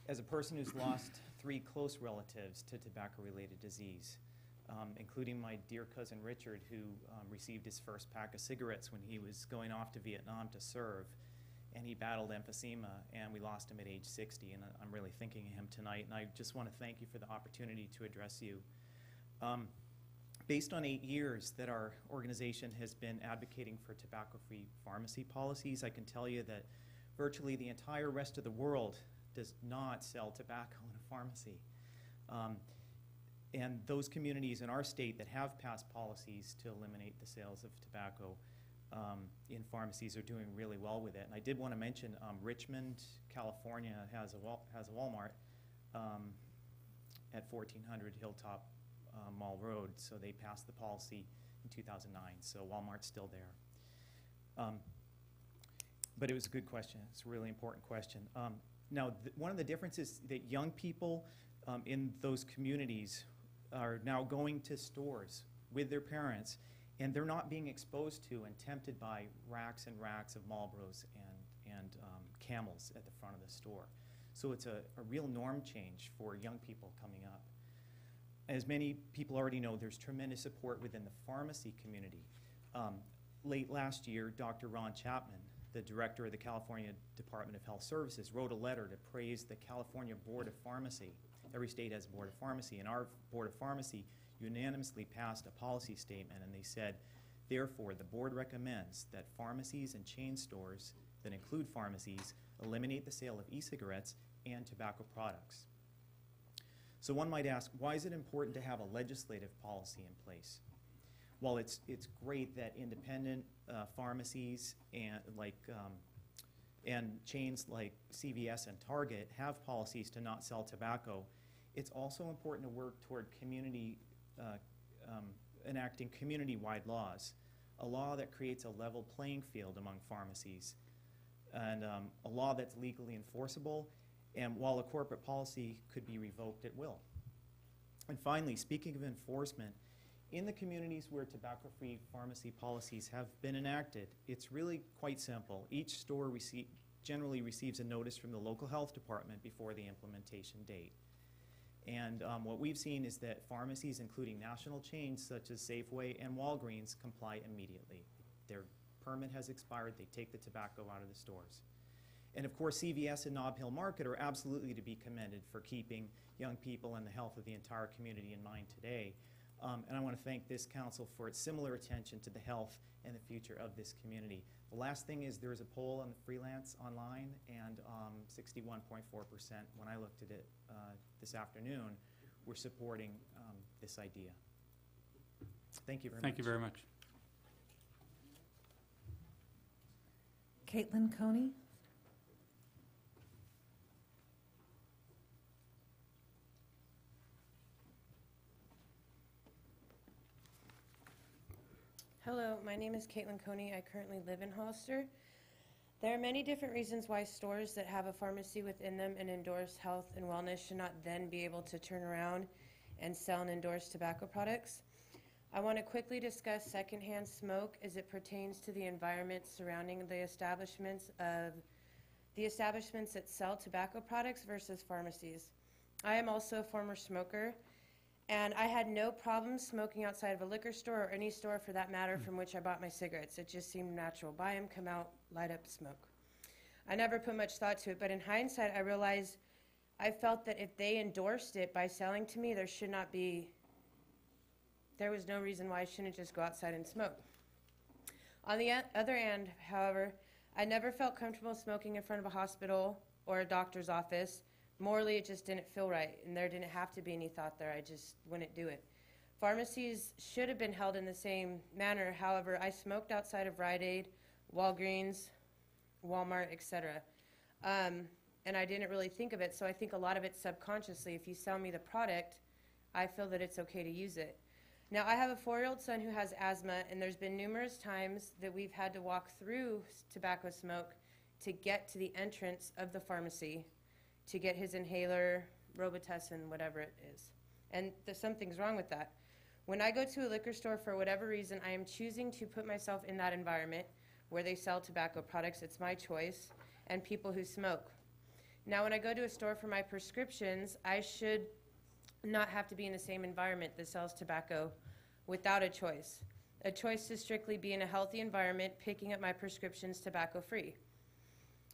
as a person who's lost 3 close relatives to tobacco-related disease, including my dear cousin Richard, who received his first pack of cigarettes when he was going off to Vietnam to serve, and he battled emphysema, and we lost him at age 60, and I'm really thinking of him tonight, and I just want to thank you for the opportunity to address you. Based on 8 years that our organization has been advocating for tobacco-free pharmacy policies, I can tell you that virtually the entire rest of the world does not sell tobacco in a pharmacy. And those communities in our state that have passed policies to eliminate the sales of tobacco in pharmacies are doing really well with it. And I did want to mention Richmond, California has a Walmart at 1400 Hilltop Mall Road, so they passed the policy in 2009, so Walmart's still there. But it was a good question. It's a really important question. Now, one of the differences that young people in those communities are now going to stores with their parents, and they're not being exposed to and tempted by racks and racks of Marlboros and Camels at the front of the store. So it's a real norm change for young people coming up. As many people already know, there's tremendous support within the pharmacy community. Late last year, Dr. Ron Chapman, the director of the California Department of Health Services, wrote a letter to praise the California Board of Pharmacy. Every state has a Board of Pharmacy, and our Board of Pharmacy unanimously passed a policy statement, and they said, therefore, the board recommends that pharmacies and chain stores that include pharmacies eliminate the sale of e-cigarettes and tobacco products. So one might ask, why is it important to have a legislative policy in place? Well, it's great that independent pharmacies and chains like CVS and Target have policies to not sell tobacco. It's also important to work toward enacting community-wide laws, a law that creates a level playing field among pharmacies, and a law that's legally enforceable, and while a corporate policy could be revoked at will. And finally, speaking of enforcement, in the communities where tobacco-free pharmacy policies have been enacted, it's really quite simple. Each store generally receives a notice from the local health department before the implementation date. And what we've seen is that pharmacies, including national chains such as Safeway and Walgreens, comply immediately. Their permit has expired, they take the tobacco out of the stores. And of course, CVS and Nob Hill Market are absolutely to be commended for keeping young people and the health of the entire community in mind today. And I want to thank this council for its similar attention to the health and the future of this community. The last thing is there is a poll on the freelance online, and 61.4%, when I looked at it this afternoon, were supporting this idea. Thank you very much. Thank you very much. Caitlin Coney. Hello, my name is Caitlin Coney. I currently live in Hollister. There are many different reasons why stores that have a pharmacy within them and endorse health and wellness should not then be able to turn around and sell and endorse tobacco products. I want to quickly discuss secondhand smoke as it pertains to the environment surrounding the establishments that sell tobacco products versus pharmacies. I am also a former smoker, and I had no problem smoking outside of a liquor store or any store for that matter from which I bought my cigarettes. It just seemed natural. Buy them, come out, light up, smoke. I never put much thought to it, but in hindsight, I realized I felt that if they endorsed it by selling to me, there was no reason why I shouldn't just go outside and smoke. On the other hand, however, I never felt comfortable smoking in front of a hospital or a doctor's office. Morally, it just didn't feel right, and there didn't have to be any thought there. I just wouldn't do it. Pharmacies should have been held in the same manner. However, I smoked outside of Rite Aid, Walgreens, Walmart, etc. And I didn't really think of it, so I think a lot of it's subconsciously. If you sell me the product, I feel that it's okay to use it. Now, I have a 4-year-old son who has asthma, and there's been numerous times that we've had to walk through tobacco smoke to get to the entrance of the pharmacy to get his inhaler, Robitussin, whatever it is. And something's wrong with that. When I go to a liquor store, for whatever reason, I am choosing to put myself in that environment where they sell tobacco products. It's my choice, and people who smoke. Now, when I go to a store for my prescriptions, I should not have to be in the same environment that sells tobacco without a choice. A choice to strictly be in a healthy environment, picking up my prescriptions tobacco-free.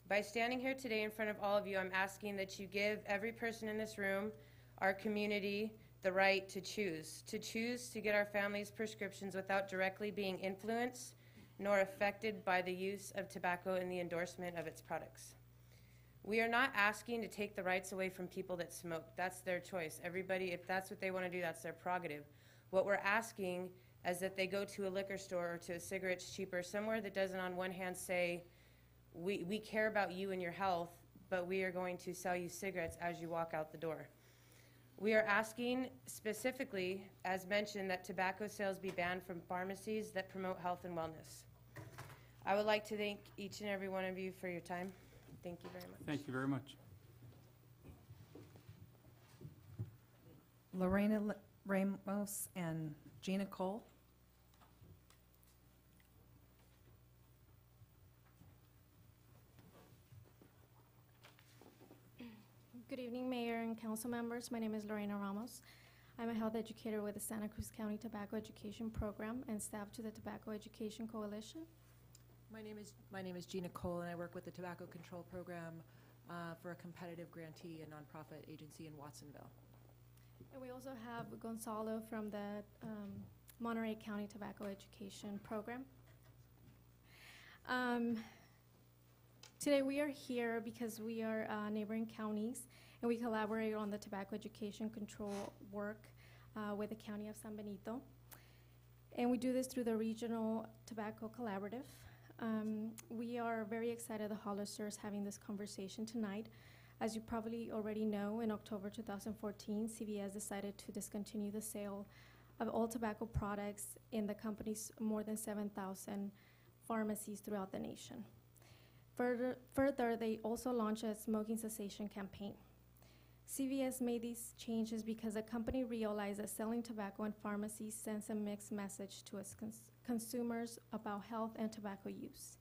By standing here today in front of all of you, I'm asking that you give every person in this room, our community, the right to choose to get our families' prescriptions without directly being influenced nor affected by the use of tobacco and the endorsement of its products. We are not asking to take the rights away from people that smoke. That's their choice. Everybody, if that's what they want to do, that's their prerogative. What we're asking is that they go to a liquor store or to a cigarettes cheaper, somewhere that doesn't on one hand say, we care about you and your health, but we are going to sell you cigarettes as you walk out the door. We are asking specifically, as mentioned, that tobacco sales be banned from pharmacies that promote health and wellness. I would like to thank each and every one of you for your time. Thank you very much. Thank you very much. Lorena Ramos and Gina Cole. Good evening, Mayor and council members. My name is Lorena Ramos. I'm a health educator with the Santa Cruz County Tobacco Education Program and staff to the Tobacco Education Coalition. My name is Gina Cole, and I work with the Tobacco Control Program for a competitive grantee, a nonprofit agency in Watsonville. And we also have Gonzalo from the Monterey County Tobacco Education Program. Today we are here because we are neighboring counties, and we collaborate on the tobacco education control work with the County of San Benito. And we do this through the Regional Tobacco Collaborative. We are very excited the Hollisters having this conversation tonight. As you probably already know, in October 2014, CVS decided to discontinue the sale of all tobacco products in the company's more than 7,000 pharmacies throughout the nation. Further, they also launched a smoking cessation campaign. CVS made these changes because the company realized that selling tobacco in pharmacies sends a mixed message to its consumers about health and tobacco use.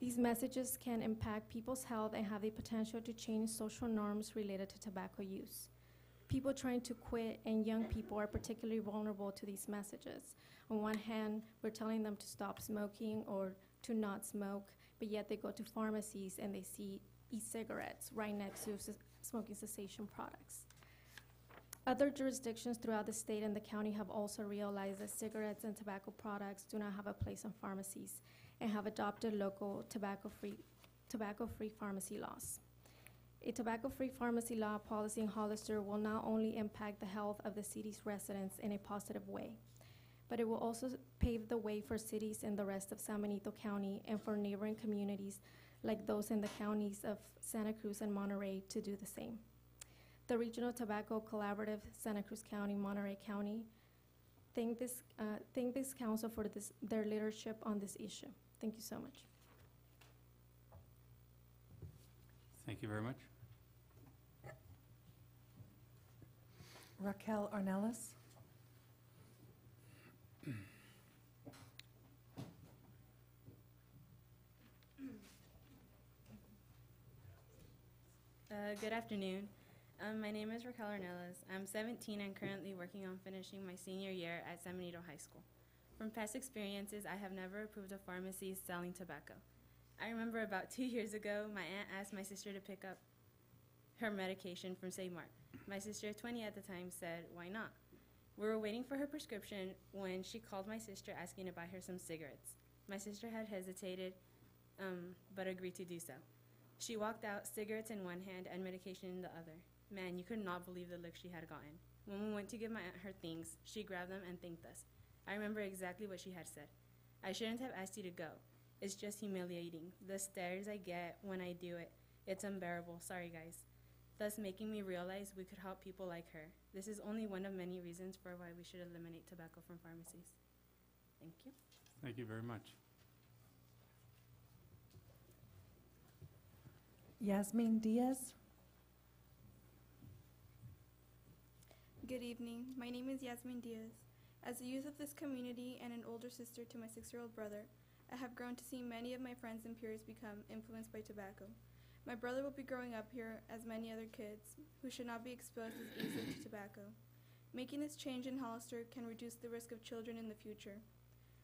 These messages can impact people's health and have the potential to change social norms related to tobacco use. People trying to quit and young people are particularly vulnerable to these messages. On one hand, we're telling them to stop smoking or to not smoke, but yet they go to pharmacies and they see e-cigarettes right next to smoking cessation products. Other jurisdictions throughout the state and the county have also realized that cigarettes and tobacco products do not have a place in pharmacies and have adopted local tobacco-free pharmacy laws. A tobacco-free pharmacy law policy in Hollister will not only impact the health of the city's residents in a positive way, but it will also pave the way for cities in the rest of San Benito County and for neighboring communities like those in the counties of Santa Cruz and Monterey to do the same. The Regional Tobacco Collaborative, Santa Cruz County, Monterey County, thank this council for their leadership on this issue. Thank you so much. Thank you very much. Raquel Ornelas. Good afternoon. My name is Raquel Ornelas. I'm 17 and currently working on finishing my senior year at San Benito High School. From past experiences, I have never approved of pharmacies selling tobacco. I remember about 2 years ago, my aunt asked my sister to pick up her medication from Save Mart. My sister, 20 at the time, said, "Why not?" We were waiting for her prescription when she called my sister asking to buy her some cigarettes. My sister had hesitated, but agreed to do so. She walked out, cigarettes in one hand and medication in the other. Man, you could not believe the look she had gotten. When we went to give my aunt her things, she grabbed them and thanked us. I remember exactly what she had said. "I shouldn't have asked you to go. It's just humiliating. The stares I get when I do it, it's unbearable. Sorry, guys." Thus making me realize we could help people like her. This is only one of many reasons for why we should eliminate tobacco from pharmacies. Thank you. Thank you very much. Yasmin Diaz. Good evening. My name is Yasmin Diaz. As a youth of this community and an older sister to my 6-year-old brother, I have grown to see many of my friends and peers become influenced by tobacco. My brother will be growing up here as many other kids who should not be exposed as easily to tobacco. Making this change in Hollister can reduce the risk of children in the future.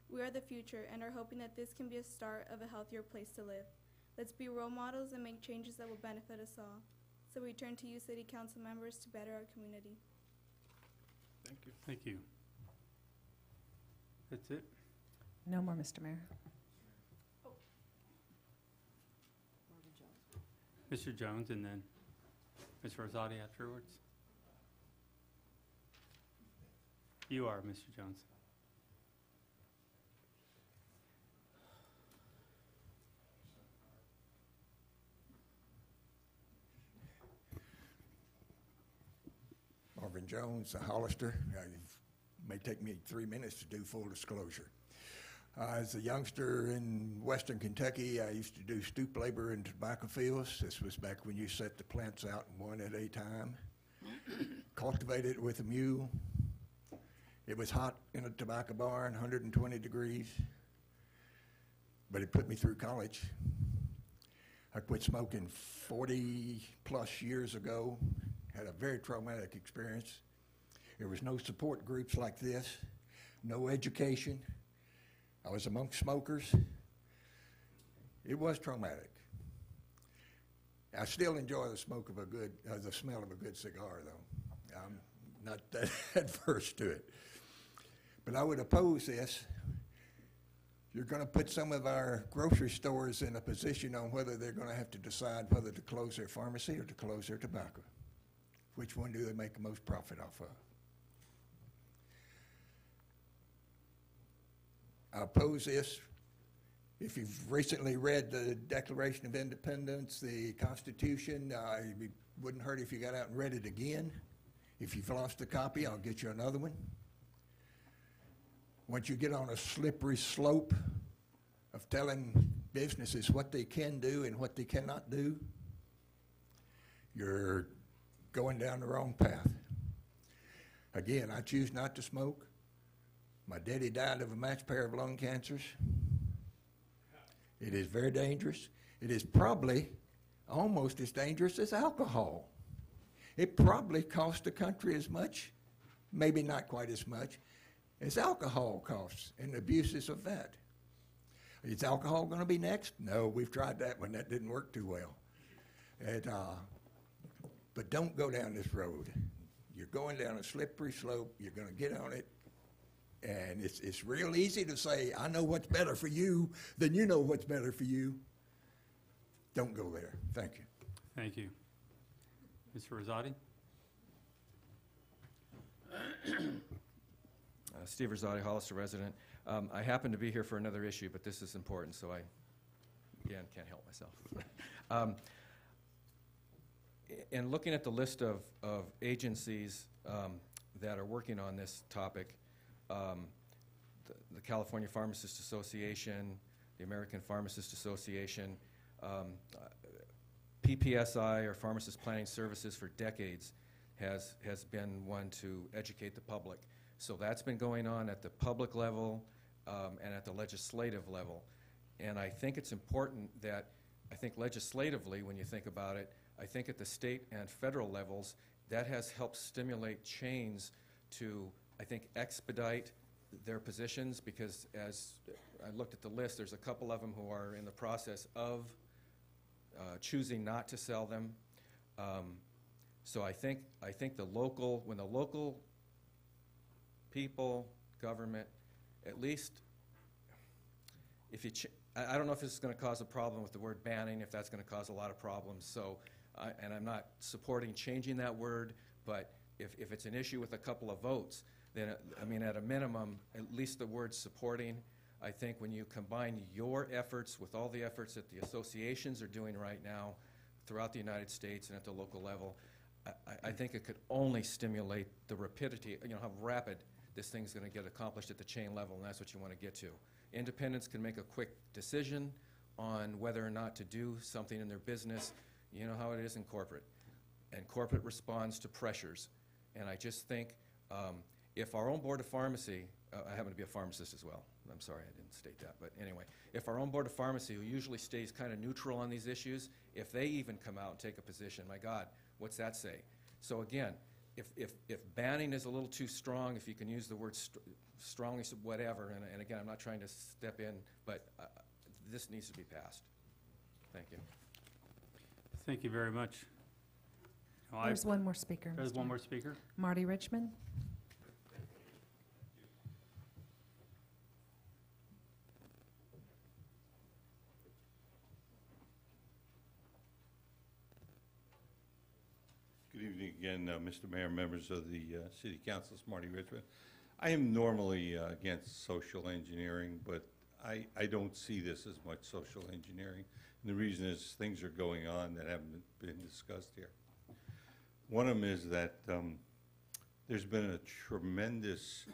We are the future and are hoping that this can be a start of a healthier place to live. Let's be role models and make changes that will benefit us all. So we turn to you, City Council members, to better our community. Thank you. Thank you. That's it. No more, Mr. Mayor. Mr. Jones and then Ms. Rosati afterwards. You are Mr. Jones. Marvin Jones, Hollister. It may take me 3 minutes to do full disclosure. As a youngster in western Kentucky, I used to do stoop labor in tobacco fields. This was back when you set the plants out one at a time. Cultivated with a mule. It was hot in a tobacco barn, 120 degrees, but it put me through college. I quit smoking 40-plus years ago, had a very traumatic experience. There was no support groups like this, no education. I was amongst smokers. It was traumatic. I still enjoy the smoke of the smell of a good cigar, though. I'm not that adverse to it. But I would oppose this. You're going to put some of our grocery stores in a position on whether they're going to have to decide whether to close their pharmacy or to close their tobacco. Which one do they make the most profit off of? I oppose this. If you've recently read the Declaration of Independence, the Constitution, it wouldn't hurt if you got out and read it again. If you've lost a copy, I'll get you another one. Once you get on a slippery slope of telling businesses what they can do and what they cannot do, you're going down the wrong path. Again, I choose not to smoke. My daddy died of a matched pair of lung cancers. It is very dangerous. It is probably almost as dangerous as alcohol. It probably costs the country as much, maybe not quite as much, as alcohol costs and the abuses of that. Is alcohol going to be next? No, we've tried that one. That didn't work too well. But don't go down this road. You're going down a slippery slope. You're going to get on it. And it's real easy to say, I know what's better for you, then you know what's better for you. Don't go there. Thank you. Thank you. Mr. Rosati? Steve Rosati, Hollister resident. I happen to be here for another issue, but this is important, so I, again, can't help myself. In looking at the list of agencies that are working on this topic, the California Pharmacists Association, the American Pharmacists Association, PPSI, or Pharmacist Planning Services, for decades has been one to educate the public. So that's been going on at the public level and at the legislative level. And I think it's important that, I think legislatively, when you think about it, I think at the state and federal levels, that has helped stimulate chains to, I think, expedite their positions, because as I looked at the list, there's a couple of them who are in the process of choosing not to sell them. So I think the local, when the local people, government, at least, if you, I don't know if this is going to cause a problem with the word banning, if that's going to cause a lot of problems. So, and I'm not supporting changing that word, but if it's an issue with a couple of votes, then, I mean, at a minimum, at least the word supporting. I think when you combine your efforts with all the efforts that the associations are doing right now throughout the United States and at the local level, I think it could only stimulate the rapidity, you know, how rapid this thing's going to get accomplished at the chain level, and that's what you want to get to. Independents can make a quick decision on whether or not to do something in their business. You know how it is in corporate. And corporate responds to pressures. And I just think if our own Board of Pharmacy, I happen to be a pharmacist as well. I'm sorry I didn't state that. But anyway, if our own Board of Pharmacy, who usually stays kind of neutral on these issues, if they even come out and take a position, my God, what's that say? So again, if banning is a little too strong, if you can use the word strongly, whatever, and again, I'm not trying to step in, but this needs to be passed. Thank you. Thank you very much. There's one more speaker. There's Mr. one more speaker. Marty Richmond. Good evening again, Mr. Mayor, members of the City Council. It's Marty Richmond. I am normally against social engineering, but I don't see this as much social engineering. And the reason is things are going on that haven't been discussed here. One of them is that there's been a tremendous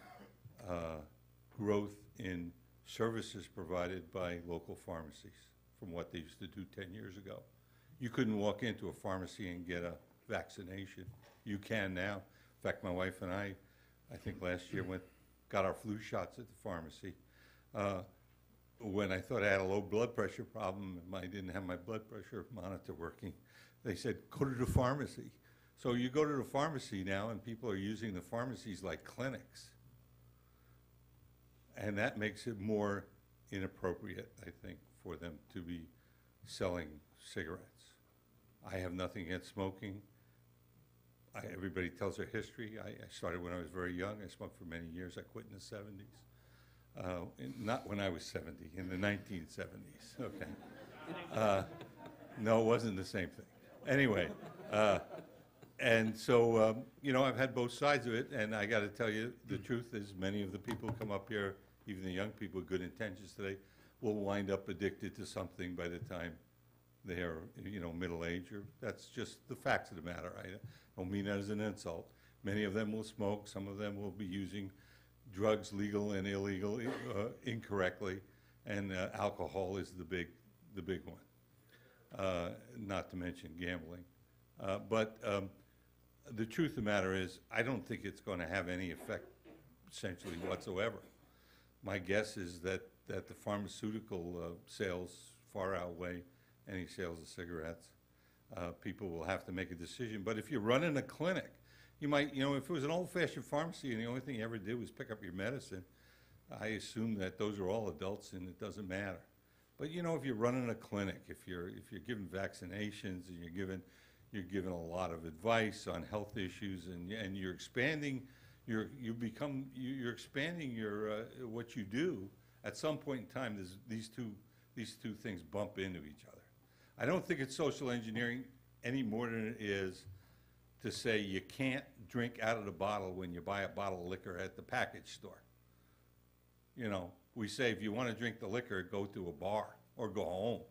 growth in services provided by local pharmacies from what they used to do 10 years ago. You couldn't walk into a pharmacy and get a vaccination. You can now. In fact, my wife and I think last year got our flu shots at the pharmacy. When I thought I had a low blood pressure problem, I didn't have my blood pressure monitor working, they said, go to the pharmacy. So you go to the pharmacy now, and people are using the pharmacies like clinics. And that makes it more inappropriate, I think, for them to be selling cigarettes. I have nothing against smoking. Everybody tells their history. I started when I was very young. I smoked for many years. I quit in the 70s. Not when I was 70, in the 1970s. Okay. No, it wasn't the same thing. Anyway, and so, you know, I've had both sides of it, and I got to tell you, the truth is many of the people who come up here, even the young people with good intentions today, will wind up addicted to something by the time they are, you know, middle age. Or that's just the facts of the matter. I don't mean that as an insult. Many of them will smoke. Some of them will be using drugs, legal and illegal, incorrectly, and alcohol is the big one. Not to mention gambling. But the truth of the matter is, I don't think it's going to have any effect, essentially, whatsoever. My guess is that the pharmaceutical sales far outweigh any sales of cigarettes. People will have to make a decision. But if you're running a clinic, you might, you know, if it was an old-fashioned pharmacy and the only thing you ever did was pick up your medicine, I assume that those are all adults and it doesn't matter. But, you know, if you're running a clinic, if you're giving vaccinations and you're giving a lot of advice on health issues, and you're expanding you're expanding your what you do, at some point in time these two things bump into each other. I don't think it's social engineering any more than it is to say you can't drink out of the bottle when you buy a bottle of liquor at the package store. you know, we say if you want to drink the liquor, go to a bar or go home.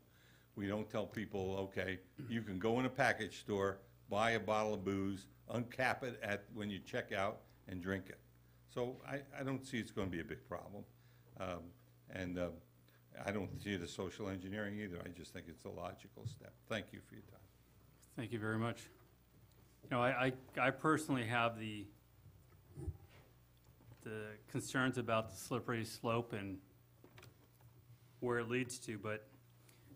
We don't tell people, okay, you can go in a package store, buy a bottle of booze, uncap it when you check out, and drink it. So I don't see it's going to be a big problem. I don't see it as social engineering either. I just think it's a logical step. Thank you for your time. Thank you very much. You know, I personally have the concerns about the slippery slope and where it leads to, but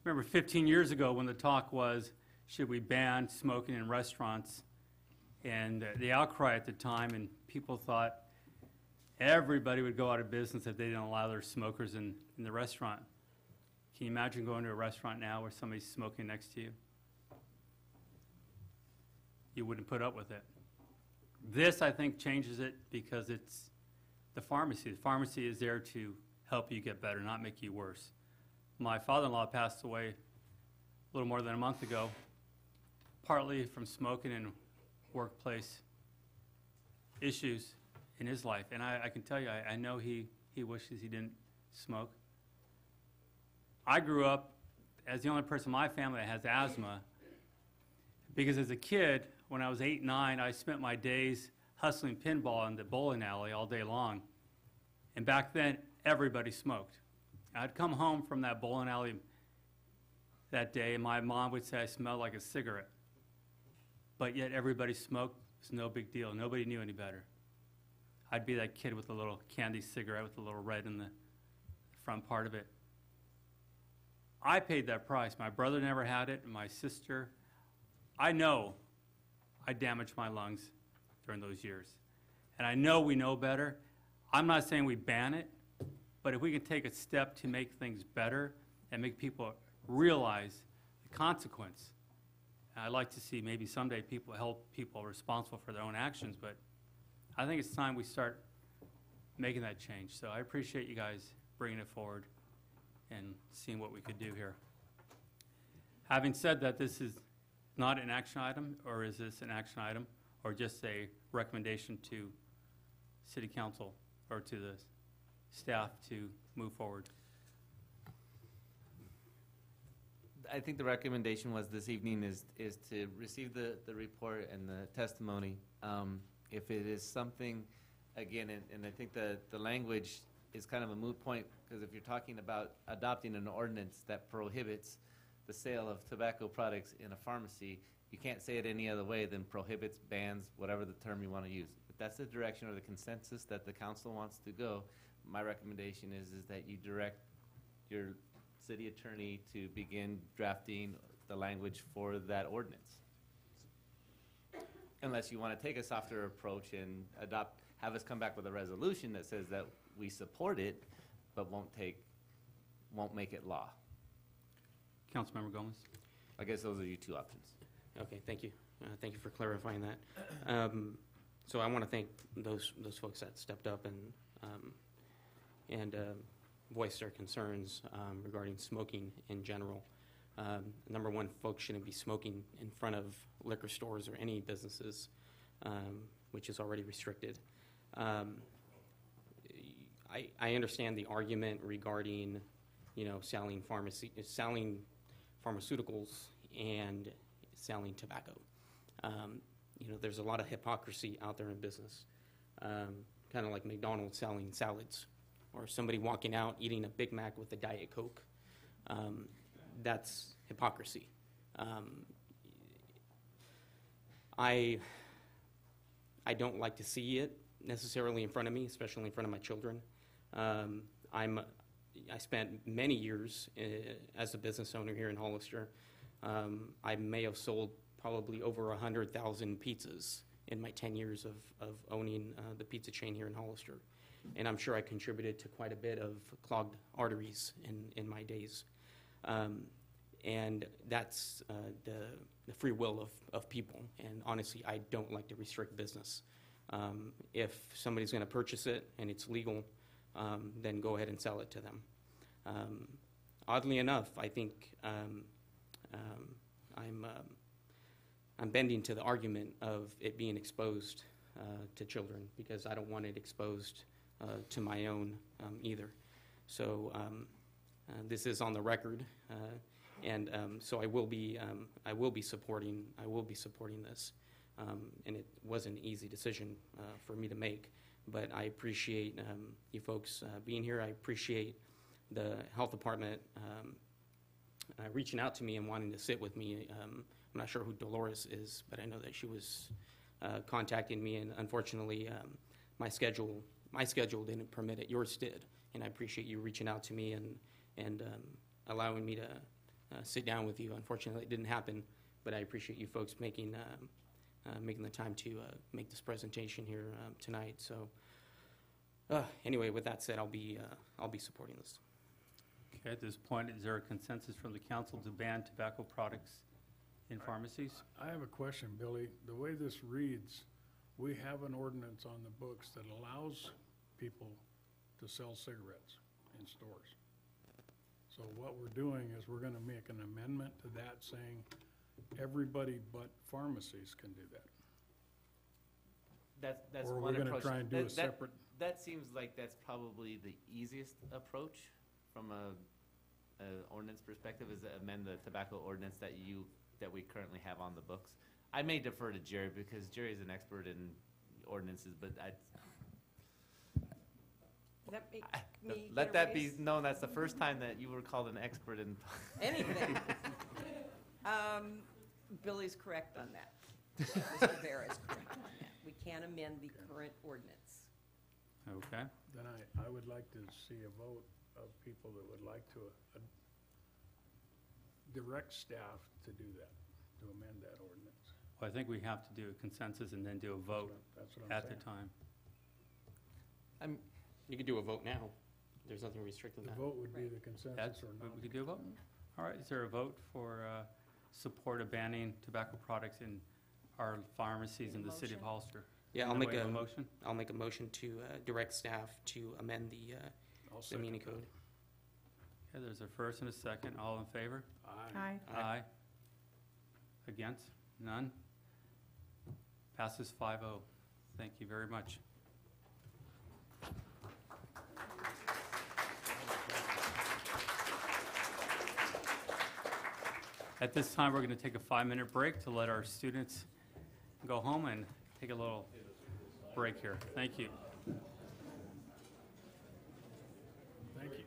remember 15 years ago when the talk was, should we ban smoking in restaurants? And the outcry at the time, and people thought everybody would go out of business if they didn't allow their smokers in the restaurant. Can you imagine going to a restaurant now where somebody's smoking next to you? You wouldn't put up with it. This, I think, changes it because it's the pharmacy. The pharmacy is there to help you get better, not make you worse. My father-in-law passed away a little more than a month ago, partly from smoking and workplace issues in his life. And I can tell you, I know he wishes he didn't smoke. I grew up as the only person in my family that has asthma because as a kid, when I was 8, 9, I spent my days hustling pinball in the bowling alley all day long. And back then, everybody smoked. I'd come home from that bowling alley that day, and my mom would say I smelled like a cigarette. But yet everybody smoked. It was no big deal. Nobody knew any better. I'd be that kid with a little candy cigarette with a little red in the front part of it. I paid that price. My brother never had it, and my sister. I know I damaged my lungs during those years. And I know we know better. I'm not saying we ban it, but if we can take a step to make things better and make people realize the consequence, I'd like to see maybe someday people help people responsible for their own actions, but I think it's time we start making that change. So I appreciate you guys bringing it forward and seeing what we could do here. Having said that, this is not an action item, or is this an action item, or just a recommendation to City Council or to the staff to move forward? I think the recommendation was this evening is to receive the report and the testimony. If it is something, again, and I think the language is kind of a moot point, because if you're talking about adopting an ordinance that prohibits the sale of tobacco products in a pharmacy, you can't say it any other way than prohibits, bans, whatever the term you want to use. If that's the direction or the consensus that the council wants to go, my recommendation is that you direct your city attorney to begin drafting the language for that ordinance. Unless you want to take a softer approach and have us come back with a resolution that says that we support it, but won't make it law. Councilmember Gomez. I guess those are your two options. Okay, thank you. Thank you for clarifying that. So I want to thank those folks that stepped up and voiced their concerns regarding smoking in general. Number one, folks shouldn't be smoking in front of liquor stores or any businesses, which is already restricted. I understand the argument regarding, selling pharmaceuticals and selling tobacco. There's a lot of hypocrisy out there in business, kind of like McDonald's selling salads, or somebody walking out eating a Big Mac with a Diet Coke. That's hypocrisy. I don't like to see it necessarily in front of me, especially in front of my children. I spent many years as a business owner here in Hollister. I may have sold probably over 100,000 pizzas in my 10 years of owning the pizza chain here in Hollister. And I'm sure I contributed to quite a bit of clogged arteries in my days. And that's the free will of people. And honestly, I don't like to restrict business. If somebody's going to purchase it and it's legal, then go ahead and sell it to them. Oddly enough, I think I'm bending to the argument of it being exposed to children, because I don't want it exposed to my own either. So this is on the record, and so I will be supporting this. And it was an easy decision for me to make, but I appreciate you folks being here. I appreciate the health department reaching out to me and wanting to sit with me. I'm not sure who Dolores is, but I know that she was contacting me, and unfortunately, my schedule didn't permit it. Yours did, and I appreciate you reaching out to me and allowing me to sit down with you. Unfortunately, it didn't happen, but I appreciate you folks making the time to make this presentation here tonight. So, anyway, with that said, I'll be supporting this. Okay, at this point, is there a consensus from the council to ban tobacco products in pharmacies? I have a question, Billy. The way this reads, we have an ordinance on the books that allows people to sell cigarettes in stores. So what we're doing is we're gonna make an amendment to that saying everybody but pharmacies can do that. That's Or one we're gonna approach. try and do a separate. That seems like that's probably the easiest approach from a ordinance perspective, is to amend the tobacco ordinance that we currently have on the books. I may defer to Jerry because Jerry's an expert in ordinances, but let that be known. That's the first time that you were called an expert in anything. Billy's correct on that. Mr. Vera is correct on that. We can amend the current ordinance. Okay. Then I would like to see a vote of people that would like to direct staff to do that, to amend that ordinance. Well, I think we have to do a consensus and then do a vote That's what I'm at the saying. time. You could do a vote now. There's nothing restricting The that. vote would be the consensus or not. We could do a vote? All right, is there a vote for support of banning tobacco products in our pharmacies in the city of Hollister? Yeah, I'll Anybody make have a motion. I'll make a motion to direct staff to amend the muni code. Okay, there's a first and a second. All in favor? Aye. Aye. Aye. Against? None? Passes 5-0. Thank you very much. At this time, we're going to take a 5-minute break to let our students go home and take a little break here. Thank you. Thank you.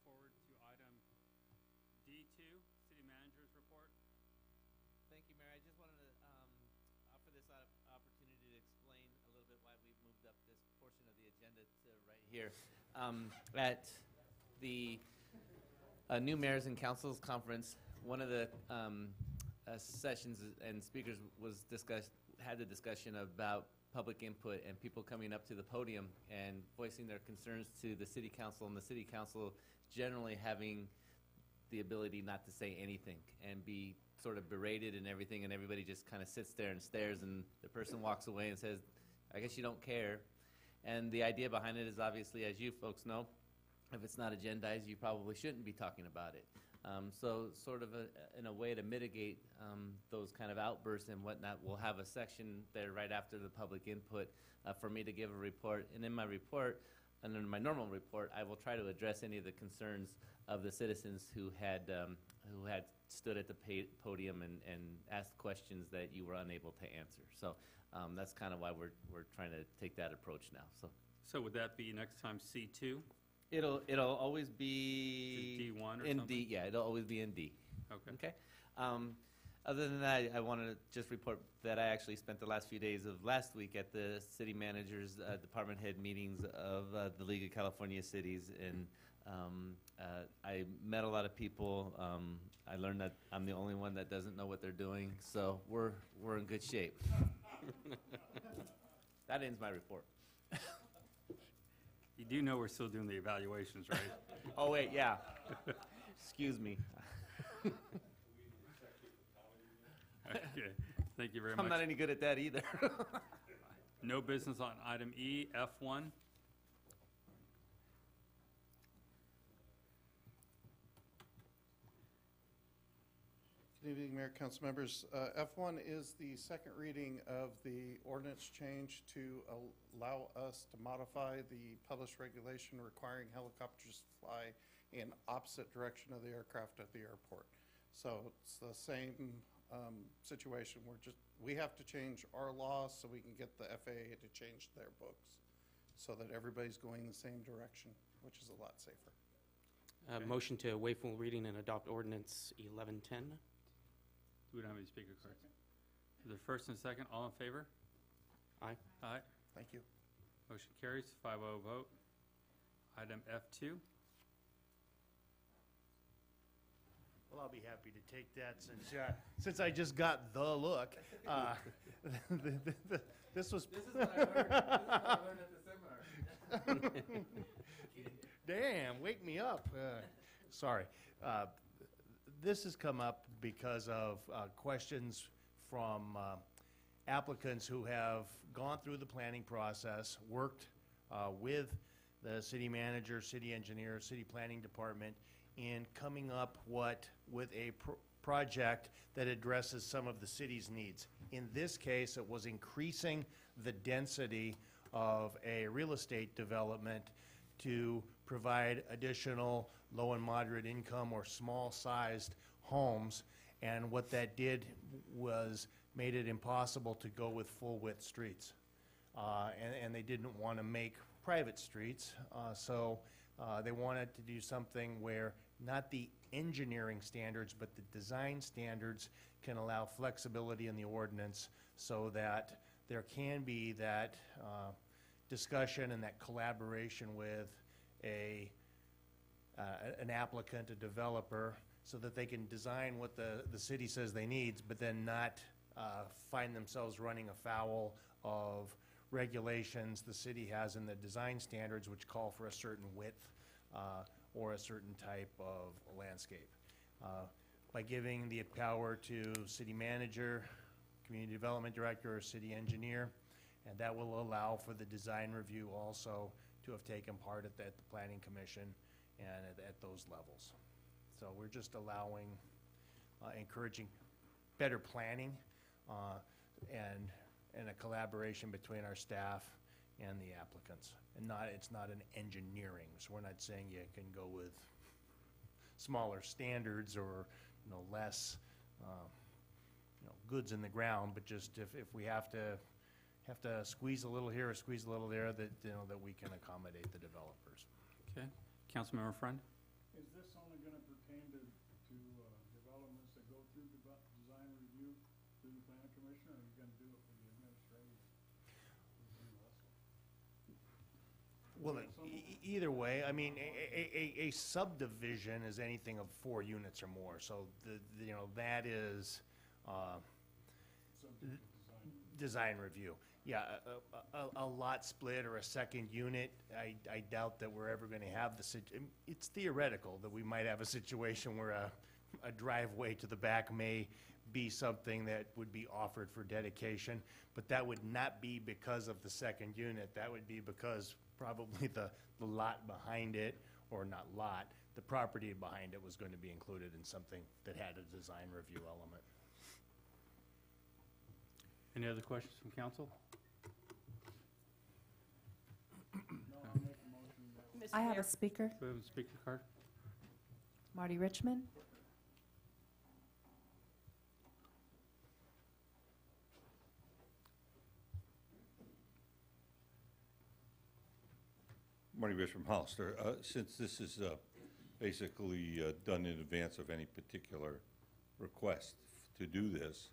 forward to item D2, City Manager's Report. Thank you, Mayor. I just wanted to offer this opportunity to explain a little bit why we've moved up this portion of the agenda to right here. At the New Mayors and Councils Conference, one of the sessions and speakers had the discussion about public input and people coming up to the podium and voicing their concerns to the city council, and the city council generally having the ability not to say anything and be sort of berated and everything, and everybody just kind of sits there and stares, and the person walks away and says, I guess you don't care. And the idea behind it is obviously, as you folks know, if it's not agendized, you probably shouldn't be talking about it. So sort of in a way to mitigate those kind of outbursts and whatnot, we'll have a section there right after the public input for me to give a report. And in my report, and in my normal report, I will try to address any of the concerns of the citizens who had stood at the podium and asked questions that you were unable to answer. So that's kind of why we're trying to take that approach now. So would that be next time C2? It'll always be D1 or in something? D. Yeah, it'll always be in D. Okay. Okay. Other than that, I wanted to just report that I actually spent the last few days of last week at the city managers' department head meetings of the League of California Cities, and I met a lot of people. I learned that I'm the only one that doesn't know what they're doing, so we're in good shape. That ends my report. You do know we're still doing the evaluations, right? Oh, wait, yeah. Excuse me. Okay, thank you very much. I'm not any good at that either. No business on item E, F1. Good evening, Mayor, council members. F1 is the second reading of the ordinance change to allow us to modify the published regulation requiring helicopters to fly in opposite direction of the aircraft at the airport. So it's the same situation. We have to change our law so we can get the FAA to change their books so that everybody's going the same direction, which is a lot safer. Okay. Motion to waive full reading and adopt ordinance 1110. We don't have any speaker cards. The first and second, all in favor? Aye. Aye. Thank you. Motion carries, 5-0 vote. Item F2. Well, I'll be happy to take that since I just got the look. This was. This is what I learned. This is what I learned at the seminar. Damn, wake me up. Sorry. This has come up because of questions from applicants who have gone through the planning process, worked with the city manager, city engineer, city planning department in coming up with a project that addresses some of the city's needs. In this case, it was increasing the density of a real estate development to provide additional low and moderate income or small-sized homes. And what that did was made it impossible to go with full-width streets. And they didn't want to make private streets, so they wanted to do something where not the engineering standards, but the design standards can allow flexibility in the ordinance so that there can be that discussion and that collaboration with an applicant, a developer, so that they can design what the city says they need, but then not find themselves running afoul of regulations the city has in the design standards, which call for a certain width or a certain type of landscape. By giving the power to city manager, community development director, or city engineer, and that will allow for the design review also to have taken part at the planning commission and at those levels. So we're just allowing, encouraging better planning and a collaboration between our staff and the applicants. And it's not an engineering, so we're not saying you can go with smaller standards or less goods in the ground, but just if we have to squeeze a little here or squeeze a little there, that that we can accommodate the developers. Okay. Councilmember Friend? Is this only gonna pertain to developments that go through design review through the planning commission, or are you gonna do it for the administrative review also? Well, either way, I mean, a subdivision is anything of 4 units or more, so you know, that is, Subject to design review. Yeah, a lot split or a second unit, I doubt that we're ever gonna have it's theoretical that we might have a situation where a driveway to the back may be something that would be offered for dedication, but that would not be because of the second unit. That would be because probably the lot behind it, or not lot, the property behind it was going to be included in something that had a design review element. Any other questions from council? No, I'll make a motion that I have a speaker, Do we have a speaker card? Marty Richmond. Marty Rich from Hollister. Since this is basically done in advance of any particular request to do this,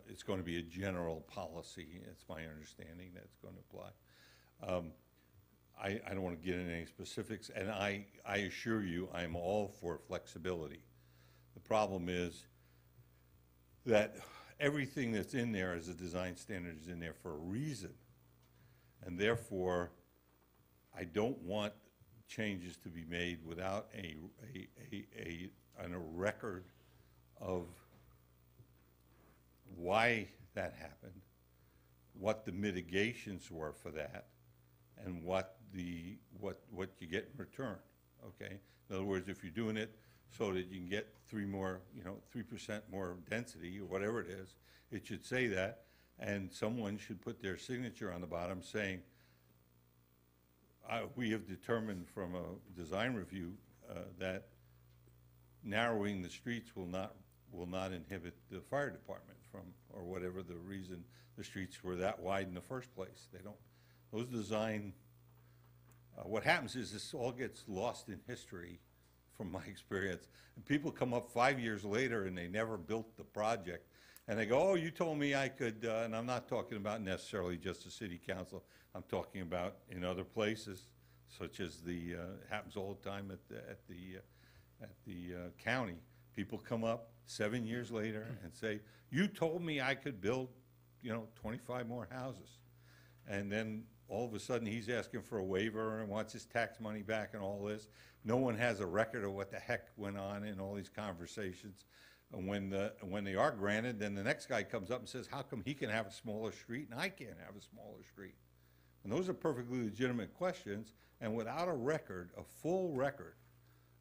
it's going to be a general policy, it's my understanding that's going to apply. I don't want to get into any specifics, and I assure you I'm all for flexibility. The problem is that everything that's in there as a design standard is in there for a reason, and therefore I don't want changes to be made without a record of why that happened, what the mitigations were for that, and what you get in return. Okay. In other words, if you're doing it so that you can get 3% more density or whatever it is, it should say that, and someone should put their signature on the bottom saying, we have determined from a design review that narrowing the streets will not inhibit the fire department from, or whatever the reason the streets were that wide in the first place. They don't, those design, what happens is this all gets lost in history from my experience. And people come up 5 years later and they never built the project. And they go, oh, you told me I could, and I'm not talking about necessarily just the city council. I'm talking about in other places, such as the, happens all the time at the county. People come up 7 years later and say, you told me I could build, 25 more houses. And then all of a sudden he's asking for a waiver and wants his tax money back and all this. No one has a record of what the heck went on in all these conversations. And when they are granted, then the next guy comes up and says, how come he can have a smaller street and I can't have a smaller street? And those are perfectly legitimate questions, and without a record, a full record,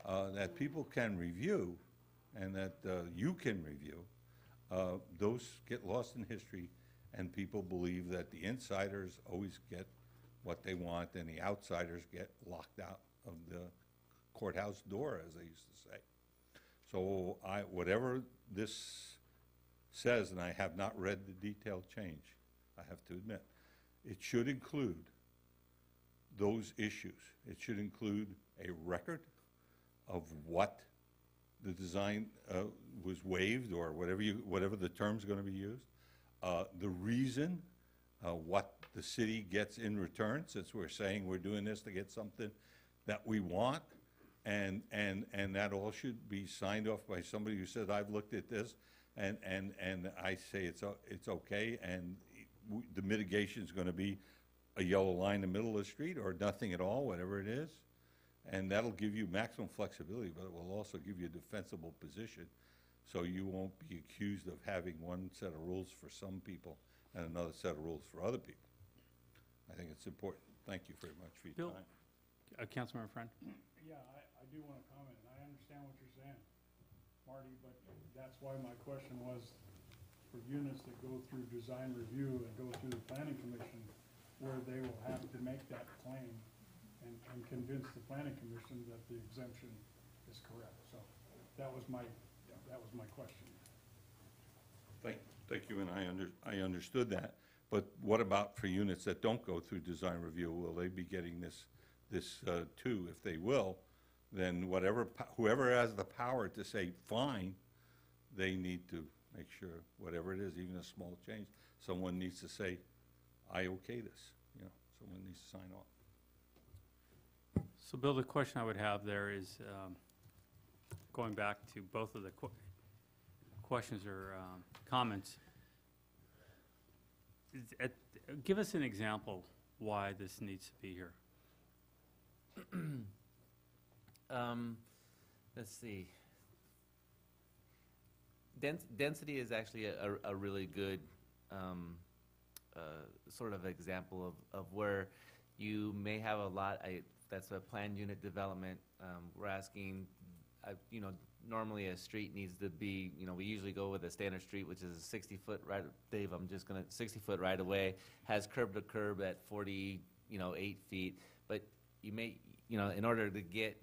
that people can review and that you can review, those get lost in history, and people believe that the insiders always get what they want and the outsiders get locked out of the courthouse door, as they used to say. So whatever this says, and I have not read the detailed change, I have to admit, it should include those issues. It should include a record of what the design was waived, or whatever the term's going to be used, the reason, what the city gets in return, since we're saying we're doing this to get something that we want, and that all should be signed off by somebody who says, I've looked at this, and I say it's okay, and the mitigation is going to be a yellow line in the middle of the street, or nothing at all, whatever it is. And that'll give you maximum flexibility, but it will also give you a defensible position, so you won't be accused of having one set of rules for some people and another set of rules for other people. I think it's important. Thank you very much for your Bill, time. Councilmember Friend. Yeah, I do want to comment, and I understand what you're saying, Marty, but that's why my question was, for units that go through design review and go through the planning commission, where they will have to make that claim and convince the planning commission that the exemption is correct. So that was my question. Thank you, and I understood that. But what about for units that don't go through design review? Will they be getting this too? If they will, then whoever has the power to say fine, they need to make sure, whatever it is, even a small change, someone needs to say, I okay this, someone needs to sign off. So Bill, the question I would have there is, going back to both of the questions or comments, give us an example why this needs to be here. Let's see. Density is actually a really good sort of example of where you may have a lot. That's a planned unit development. We're asking, normally a street needs to be, we usually go with a standard street, which is a 60-foot right. Dave, I'm just gonna 60-foot right away, has curb to curb at 48 feet. But you may, in order to get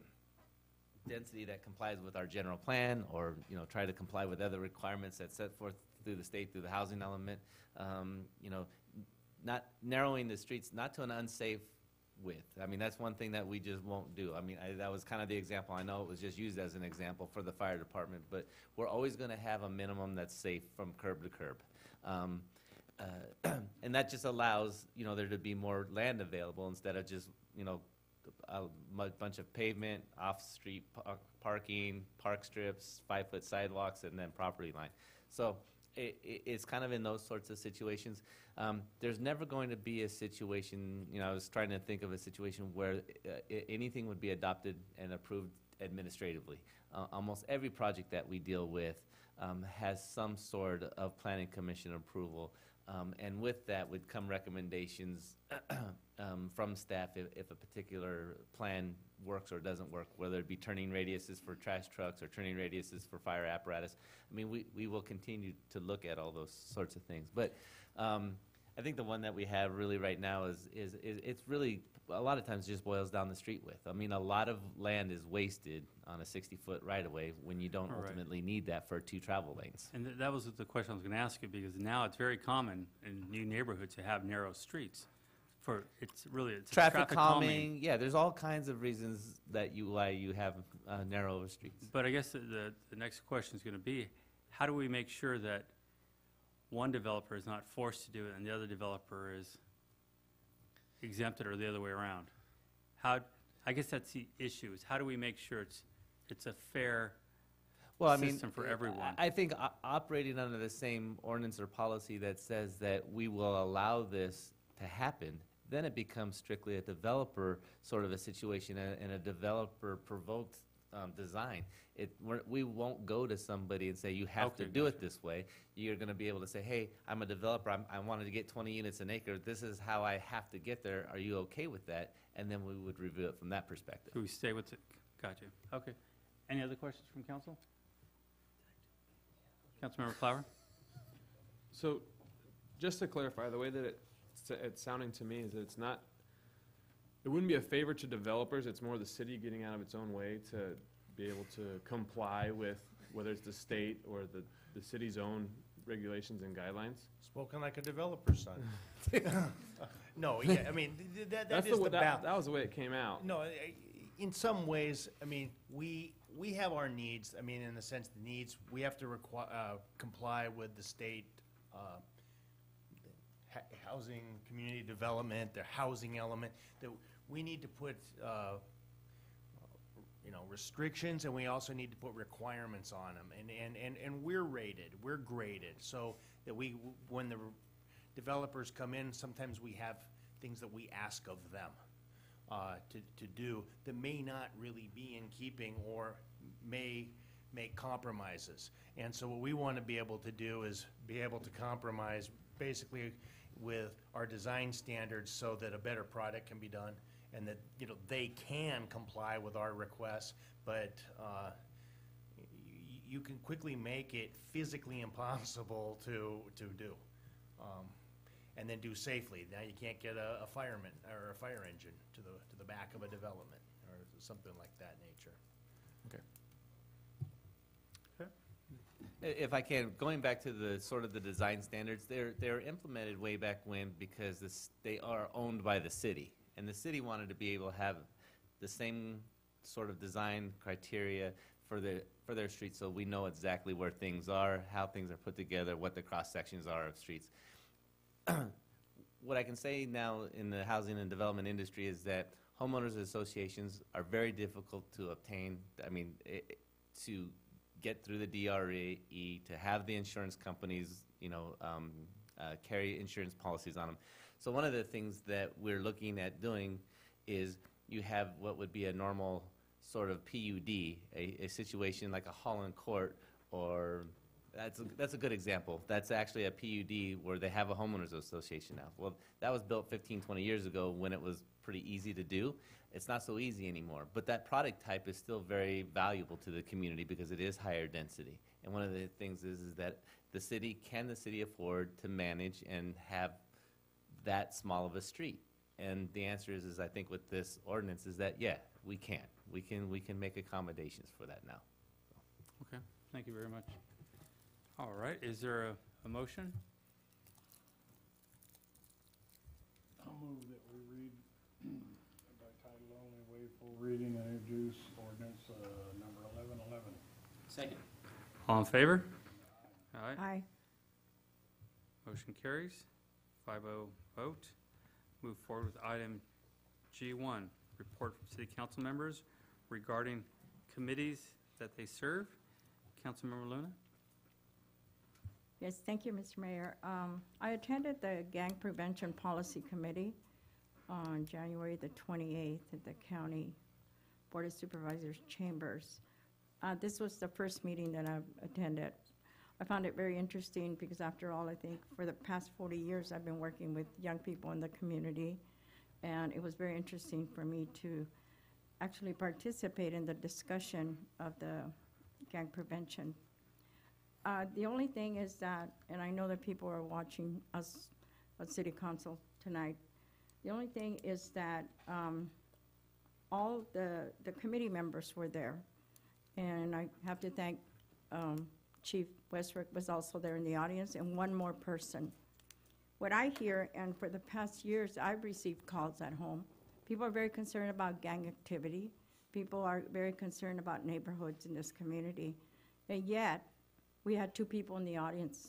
density that complies with our general plan, or try to comply with other requirements that's set forth through the state, through the housing element, not narrowing the streets, not to an unsafe width. I mean, that's one thing that we just won't do. I mean, that was kind of the example. I know it was just used as an example for the fire department, but we're always going to have a minimum that's safe from curb to curb. And that just allows, there to be more land available instead of just, a bunch of pavement, off-street parking, park strips, 5-foot sidewalks, and then property line. So it's kind of in those sorts of situations. There's never going to be a situation, I was trying to think of a situation where anything would be adopted and approved administratively. Almost every project that we deal with has some sort of planning commission approval. And with that would come recommendations from staff if a particular plan works or doesn't work, whether it be turning radiuses for trash trucks or turning radiuses for fire apparatus. I mean, we will continue to look at all those sorts of things. But I think the one that we have really right now is it's really, a lot of times just boils down the street width. I mean, a lot of land is wasted on a 60-foot right-of-way when you don't ultimately need that for 2 travel lanes. And that was the question I was going to ask you, because now it's very common in new neighborhoods to have narrow streets. It's traffic calming. Yeah, there's all kinds of reasons why you have narrower streets. But I guess the next question is going to be, how do we make sure that one developer is not forced to do it and the other developer is exempted, or the other way around? I guess that's the issue, is how do we make sure it's a fair system for everyone? I think operating under the same ordinance or policy that says that we will allow this to happen, then it becomes strictly a developer sort of a situation and a developer-provoked design. We won't go to somebody and say, you have to do it this way. You're going to be able to say, hey, I'm a developer. I wanted to get 20 units an acre. This is how I have to get there. Are you okay with that? And then we would review it from that perspective. Do we stay with it? Gotcha. Okay. Any other questions from council? Councilmember Flower? So, just to clarify, the way that it's sounding to me is that it wouldn't be a favor to developers. It's more the city getting out of its own way to be able to comply with whether it's the state or the city's own regulations and guidelines. Spoken like a developer, son. No, yeah, I mean, that was the way it came out. No, in some ways, I mean, we have our needs. I mean, in the sense the needs, we have to comply with the state housing, community development, their housing element. That we need to put restrictions, and we also need to put requirements on them. And we're rated, we're graded, so that when the developers come in, sometimes we have things that we ask of them to do that may not really be in keeping or may make compromises. And so what we want to be able to do is be able to compromise basically with our design standards so that a better product can be done, and that they can comply with our requests, but you can quickly make it physically impossible to do, and then do safely. Now you can't get a fireman or a fire engine to the back of a development or something like that nature. Okay. If I can, going back to the sort of the design standards, they're implemented way back when because they are owned by the city, and the city wanted to be able to have the same sort of design criteria for their streets, so we know exactly where things are, how things are put together, what the cross sections are of streets. What I can say now in the housing and development industry is that homeowners associations are very difficult to obtain. I mean, to get through the DRE, to have the insurance companies, carry insurance policies on them. So one of the things that we're looking at doing is you have what would be a normal sort of PUD, a situation like a Holland Court, or that's a good example. That's actually a PUD where they have a homeowners association now. Well, that was built 15, 20 years ago when it was pretty easy to do. It's not so easy anymore. But that product type is still very valuable to the community because it is higher density. And one of the things is that the city afford to manage and have that small of a street? And the answer is I think with this ordinance is that, yeah, we can. We can make accommodations for that now. Okay, thank you very much. All right, is there a motion? I'll move that we read by title only, waive full reading, and introduce ordinance number 1111. Second. All in favor? All right. Aye. Motion carries. 5-0 vote. Move forward with item G1, report from city council members regarding committees that they serve. Councilmember Luna? Yes, thank you, Mr. Mayor. I attended the Gang Prevention Policy Committee on January the 28th at the County Board of Supervisors Chambers. This was the first meeting that I've attended. I found it very interesting because after all, I think for the past 40 years I've been working with young people in the community, and it was very interesting for me to actually participate in the discussion of the gang prevention. The only thing is that, and I know that people are watching us at City Council tonight, the only thing is that all the committee members were there, and I have to thank Chief Westbrook was also there in the audience, and one more person. What I hear, and for the past years, I've received calls at home. People are very concerned about gang activity. People are very concerned about neighborhoods in this community. And yet, we had two people in the audience.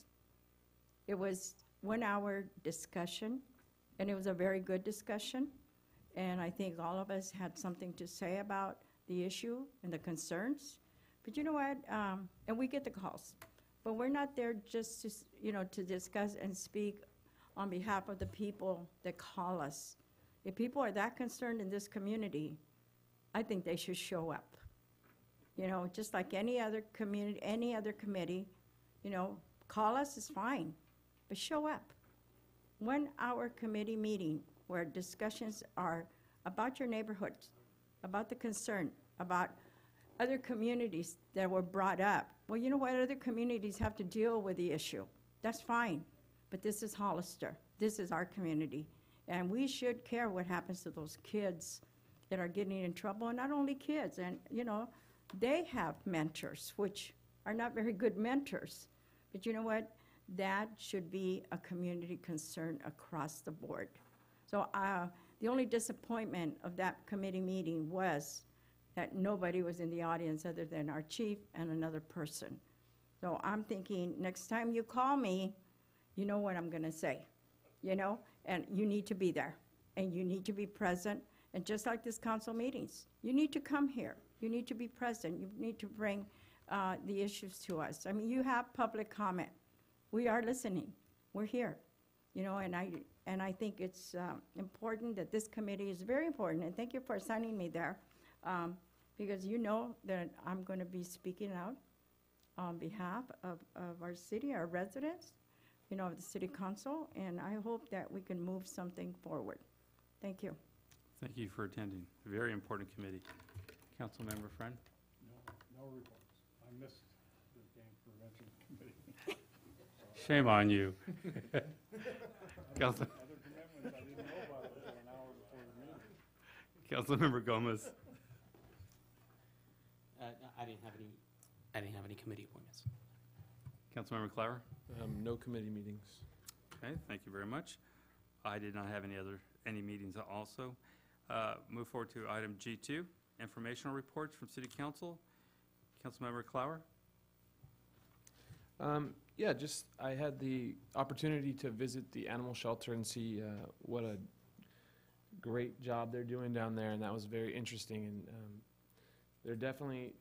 It was 1 hour discussion, and it was a very good discussion. And I think all of us had something to say about the issue and the concerns. But you know what? And we get the calls. But we're not there just to, to discuss and speak on behalf of the people that call us. If people are that concerned in this community, I think they should show up. Just like any other community, any other committee, call us is fine, but show up. 1 hour committee meeting where discussions are about your neighborhood, about the concern, about other communities that were brought up. Well, you know what? Other communities have to deal with the issue. That's fine, but this is Hollister. This is our community, and we should care what happens to those kids that are getting in trouble, and not only kids, and they have mentors, which are not very good mentors. But you know what? That should be a community concern across the board. So the only disappointment of that committee meeting was that nobody was in the audience other than our chief and another person. So I'm thinking, next time you call me, you know what I'm going to say, and you need to be there, and you need to be present. And just like this council meetings, you need to come here. You need to be present. You need to bring the issues to us. I mean, you have public comment. We are listening. We're here, and I think it's important that this committee is very important. And thank you for assigning me there, because you know that I'm going to be speaking out on behalf of our city, our residents, of the city council, and I hope that we can move something forward. Thank you. Thank you for attending. A very important committee. Councilmember Friend? No reports. I missed the gang prevention committee. Shame on you. Other commitments, I didn't know about it until an hour before the meeting. Councilmember Gomez? I didn't have any committee appointments. Councilmember Clower? No committee meetings. Okay, thank you very much. I did not have any meetings also. Move forward to item G2, informational reports from City Council. Councilmember Clower? Yeah, just, I had the opportunity to visit the animal shelter and see what a great job they're doing down there, and that was very interesting. And they're definitely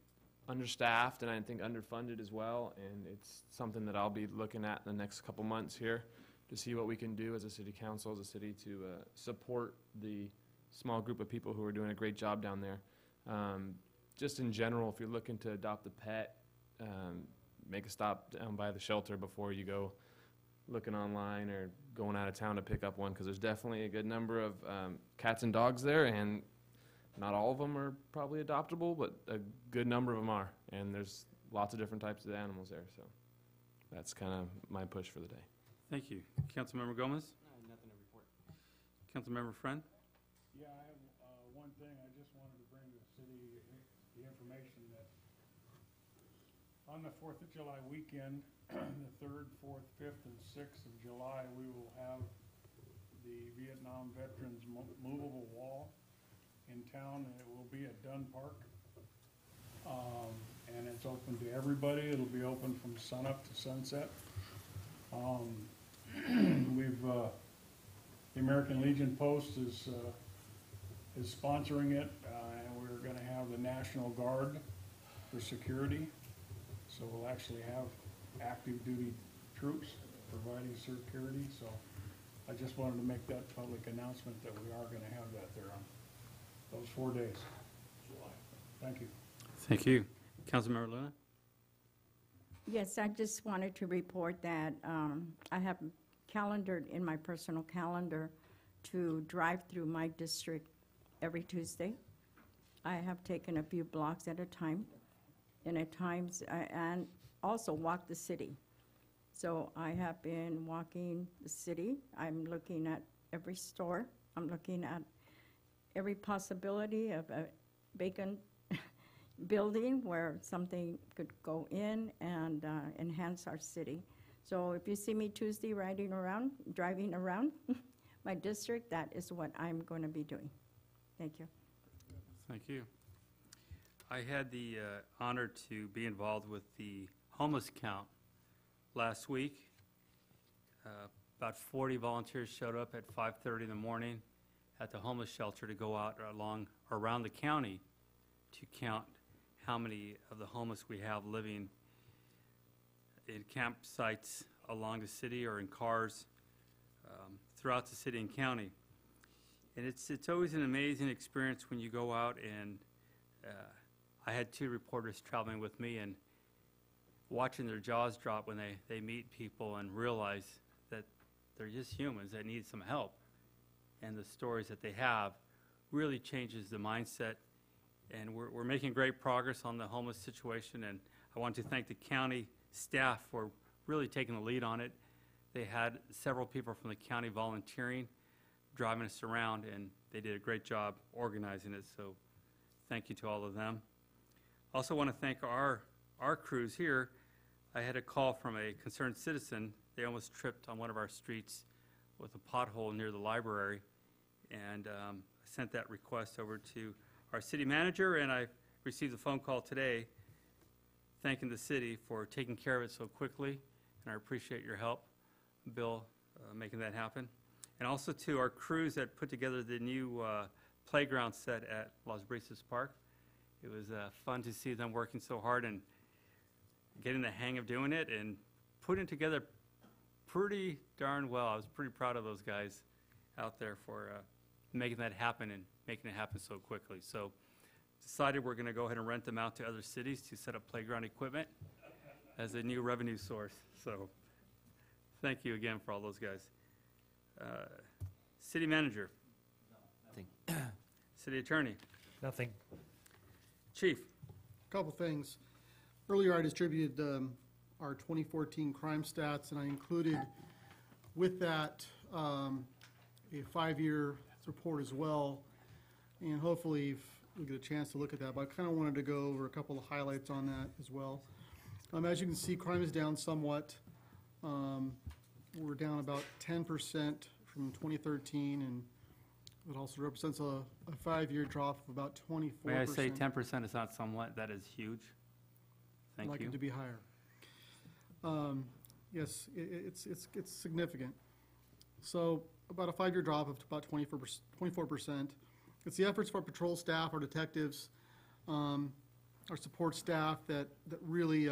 understaffed and I think underfunded as well, and it's something that I'll be looking at in the next couple months here to see what we can do as a city council, as a city, to support the small group of people who are doing a great job down there. Just in general, if you're looking to adopt a pet, make a stop down by the shelter before you go looking online or going out of town to pick up one, because there's definitely a good number of cats and dogs there, and not all of them are probably adoptable, but a good number of them are, and there's lots of different types of animals there, so that's kind of my push for the day. Thank you. Councilmember Gomez? Nothing to report. Councilmember Friend? Yeah, I have one thing. I just wanted to bring to the city the information that on the 4th of July weekend, the 3rd, 4th, 5th, and 6th of July, we will have the Vietnam Veterans Movable Wall in town, and it will be at Dunn Park. And it's open to everybody. It'll be open from sunup to sunset. The American Legion Post is sponsoring it, and we're going to have the National Guard for security. So we'll actually have active duty troops providing security. So I just wanted to make that public announcement that we are going to have that there on those 4 days. Thank you. Thank you. Councilmember Luna? Yes, I just wanted to report that I have calendared in my personal calendar to drive through my district every Tuesday. I have taken a few blocks at a time, and at times, and also walk the city. So I have been walking the city. I'm looking at every store. I'm looking at every possibility of a vacant building where something could go in and enhance our city. So if you see me Tuesday driving around my district, that is what I'm going to be doing. Thank you. Thank you. I had the honor to be involved with the homeless count last week. About 40 volunteers showed up at 5:30 in the morning at the homeless shelter to go out around the county to count how many of the homeless we have living in campsites along the city or in cars throughout the city and county. And it's always an amazing experience when you go out, and I had 2 reporters traveling with me, and watching their jaws drop when they meet people and realize that they're just humans that need some help. And the stories that they have really changes the mindset. And we're making great progress on the homeless situation, and I want to thank the county staff for really taking the lead on it. They had several people from the county volunteering, driving us around, and they did a great job organizing it, so thank you to all of them. Also want to thank our crews here. I had a call from a concerned citizen. They almost tripped on one of our streets with a pothole near the library, and I sent that request over to our city manager, and I received a phone call today thanking the city for taking care of it so quickly, and I appreciate your help, Bill, making that happen. And also to our crews that put together the new playground set at Las Brisas Park. It was fun to see them working so hard and getting the hang of doing it and putting it together pretty darn well. I was pretty proud of those guys out there for making that happen and making it happen so quickly. So decided we're going to go ahead and rent them out to other cities to set up playground equipment as a new revenue source. So thank you again for all those guys. City manager. Nothing. City attorney. Nothing. Chief. Couple things. Earlier I distributed our 2014 crime stats, and I included with that a 5-year report as well. And hopefully we'll get a chance to look at that, but I kind of wanted to go over a couple of highlights on that as well. As you can see, crime is down somewhat. We're down about 10% from 2013, and It also represents a 5-year drop of about 24%. May I say 10% is not somewhat, that is huge. I'd Thank like you. it to be higher. Yes, it's significant. So about a 5-year drop of about 24%. It's the efforts of our patrol staff, our detectives, our support staff that really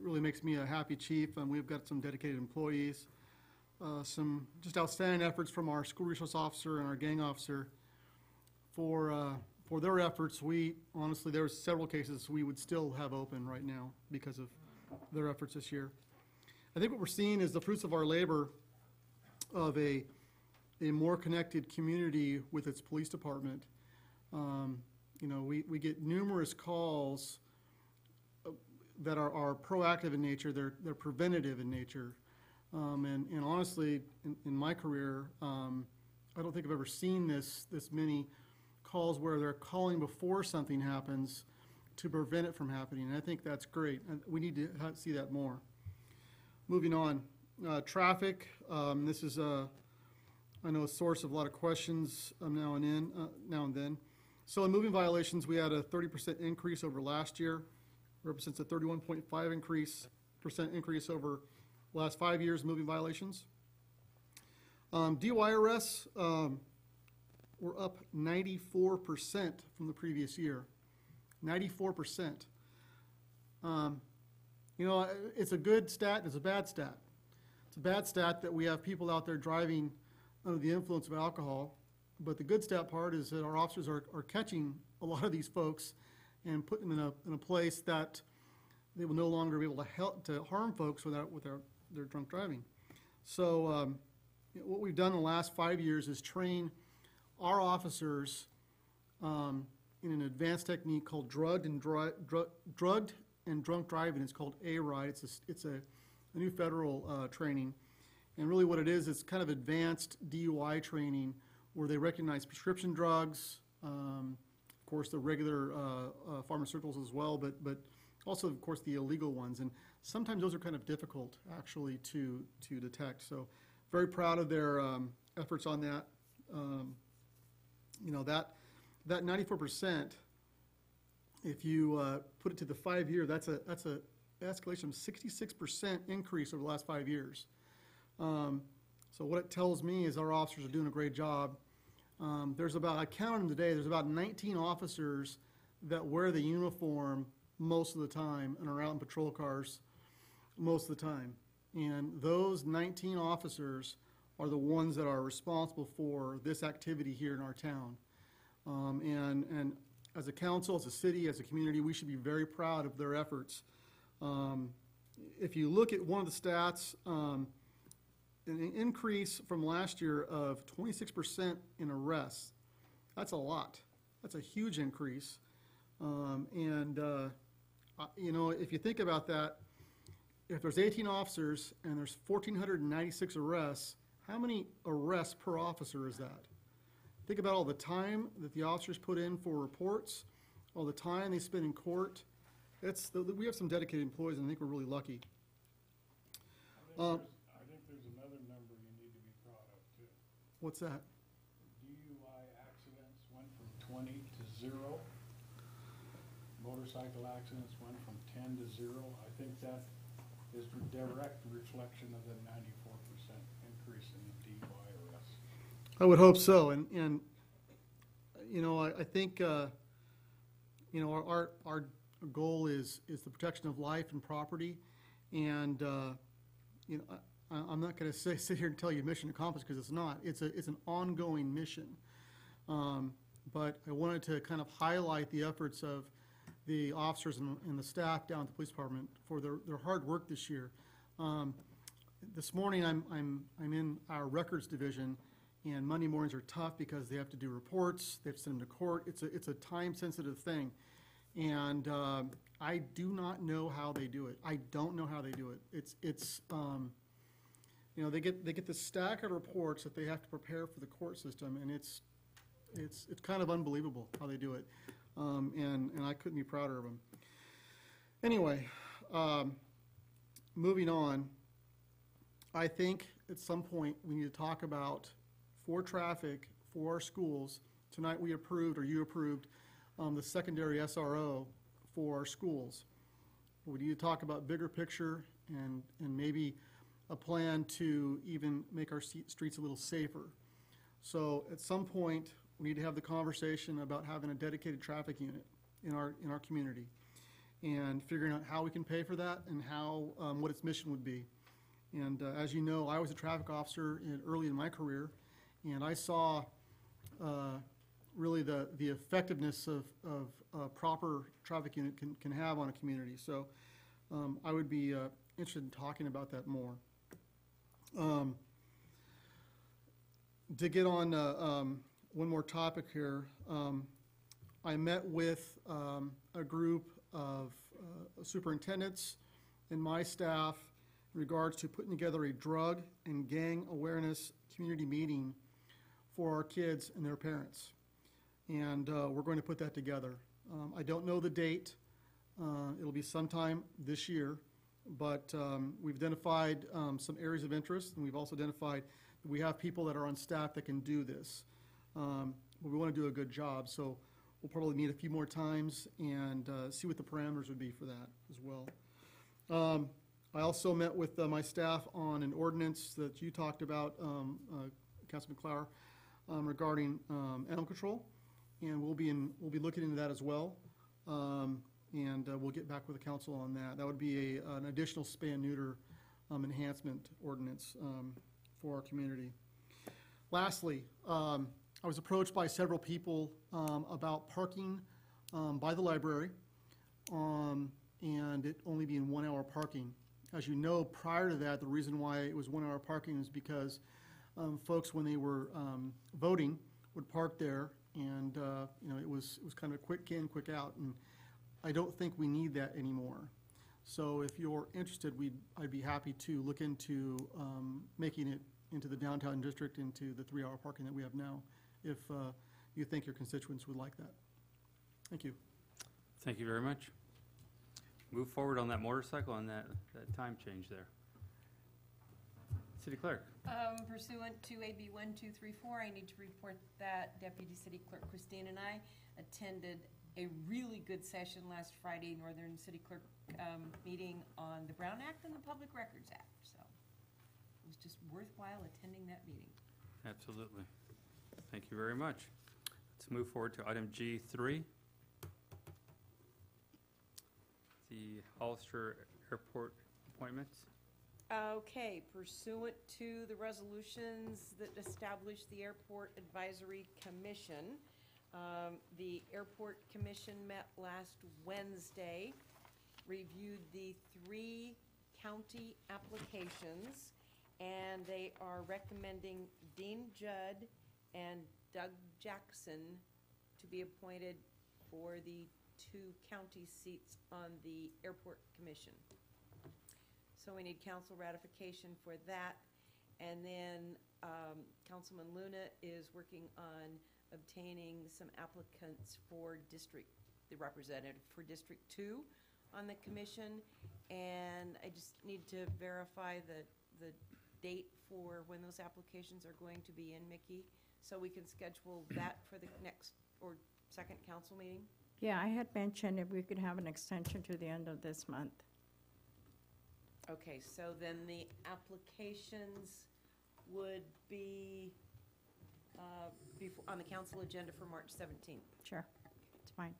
really makes me a happy chief. And we've got some dedicated employees. Some just outstanding efforts from our school resource officer and our gang officer for their efforts. Honestly, there were several cases we would still have open right now because of their efforts this year. I think what we're seeing is the fruits of our labor of a more connected community with its police department. We get numerous calls that are proactive in nature. They're preventative in nature. And honestly, in my career, I don't think I've ever seen this many calls where they're calling before something happens to prevent it from happening. And I think that's great. And we need to see that more. Moving on, traffic. This is I know a source of a lot of questions now and then. So in moving violations, we had a 30% increase over last year. Represents a 31.5% increase over the last 5 years moving violations. DUI arrests were up 94% from the previous year. 94%. It's a good stat, it's a bad stat. It's a bad stat that we have people out there driving under the influence of alcohol, but the good stat part is that our officers are catching a lot of these folks and putting them in a place that they will no longer be able to harm folks with their drunk driving. So what we've done in the last 5 years is train our officers in an advanced technique called drugged and drunk driving. It's called A-RIDE. It's a new federal training. And really what it is, it's kind of advanced DUI training where they recognize prescription drugs, of course the regular pharmaceuticals as well, but also of course the illegal ones. And sometimes those are kind of difficult actually to detect. So very proud of their efforts on that. That 94%, if you put it to the 5-year, that's an escalation of 66% increase over the last 5 years. So what it tells me is our officers are doing a great job. I counted them today, there's about 19 officers that wear the uniform most of the time and are out in patrol cars most of the time. And those 19 officers are the ones that are responsible for this activity here in our town. And as a council, as a city, as a community, we should be very proud of their efforts. If you look at one of the stats, an increase from last year of 26% in arrests. That's a lot. That's a huge increase. If you think about that, if there's 18 officers and there's 1,496 arrests, how many arrests per officer is that? Think about all the time that the officers put in for reports, all the time they spend in court. We have some dedicated employees, and I think we're really lucky. I think there's another number you need to be proud of, too. What's that? DUI accidents went from 20 to 0. Motorcycle accidents went from 10 to 0. I think that is a direct reflection of the 94% increase in the DUI arrests. I would hope so. And I think, our goal is the protection of life and property. And, I'm not going to sit here and tell you mission accomplished because it's not. It's an ongoing mission. But I wanted to kind of highlight the efforts of the officers and the staff down at the police department for their hard work this year. This morning I'm in our records division, and Monday mornings are tough because they have to do reports, they have to send them to court. It's a time-sensitive thing, and I do not know how they do it. I don't know how they do it. They get this stack of reports that they have to prepare for the court system, and it's kind of unbelievable how they do it. And I couldn't be prouder of them. Anyway, moving on, I think at some point we need to talk about for traffic for our schools. Tonight we approved, or you approved, the secondary SRO for our schools. We need to talk about bigger picture and maybe a plan to even make our streets a little safer. So at some point, we need to have the conversation about having a dedicated traffic unit in our community and figuring out how we can pay for that and how, what its mission would be. And as you know, I was a traffic officer early in my career, and I saw really the effectiveness of a proper traffic unit can have on a community. So I would be interested in talking about that more. To get on one more topic here, I met with a group of superintendents and my staff in regards to putting together a drug and gang awareness community meeting for our kids and their parents. And we're going to put that together. I don't know the date. It'll be sometime this year, but we've identified some areas of interest, and we've also identified that we have people that are on staff that can do this. But we want to do a good job, so we'll probably meet a few more times and see what the parameters would be for that as well. I also met with my staff on an ordinance that you talked about, Councilman Clower, regarding animal control, and we'll be looking into that as well. And we'll get back with the council on that. That would be an additional spay and neuter enhancement ordinance for our community. Lastly, I was approached by several people about parking by the library and it only being 1 hour parking. As you know, prior to that, the reason why it was 1 hour parking is because folks, when they were voting, would park there, and it was kind of quick in, quick out, and I don't think we need that anymore. So if you're interested, I'd be happy to look into making it into the downtown district, into the 3 hour parking that we have now, if you think your constituents would like that. Thank you. Thank you very much. Move forward on that motorcycle and that time change there. City Clerk. Pursuant to AB 1234, I need to report that Deputy City Clerk Christine and I attended a really good session last Friday, Northern City Clerk meeting on the Brown Act and the Public Records Act. So it was just worthwhile attending that meeting. Absolutely. Thank you very much. Let's move forward to item G3. The Hollister Airport appointments. Okay, pursuant to the resolutions that establish the Airport Advisory Commission, the Airport Commission met last Wednesday, reviewed the 3 county applications, and they are recommending Dean Judd and Doug Jackson to be appointed for the 2 county seats on the Airport Commission. So we need council ratification for that. And then Councilman Luna is working on obtaining some applicants for the representative for District 2 on the commission. And I just need to verify the date for when those applications are going to be in, Mickey, so we can schedule that for the next or second council meeting. Yeah, I had mentioned if we could have an extension to the end of this month. Okay, so then the applications would be on the council agenda for March 17th. Sure, it's fine.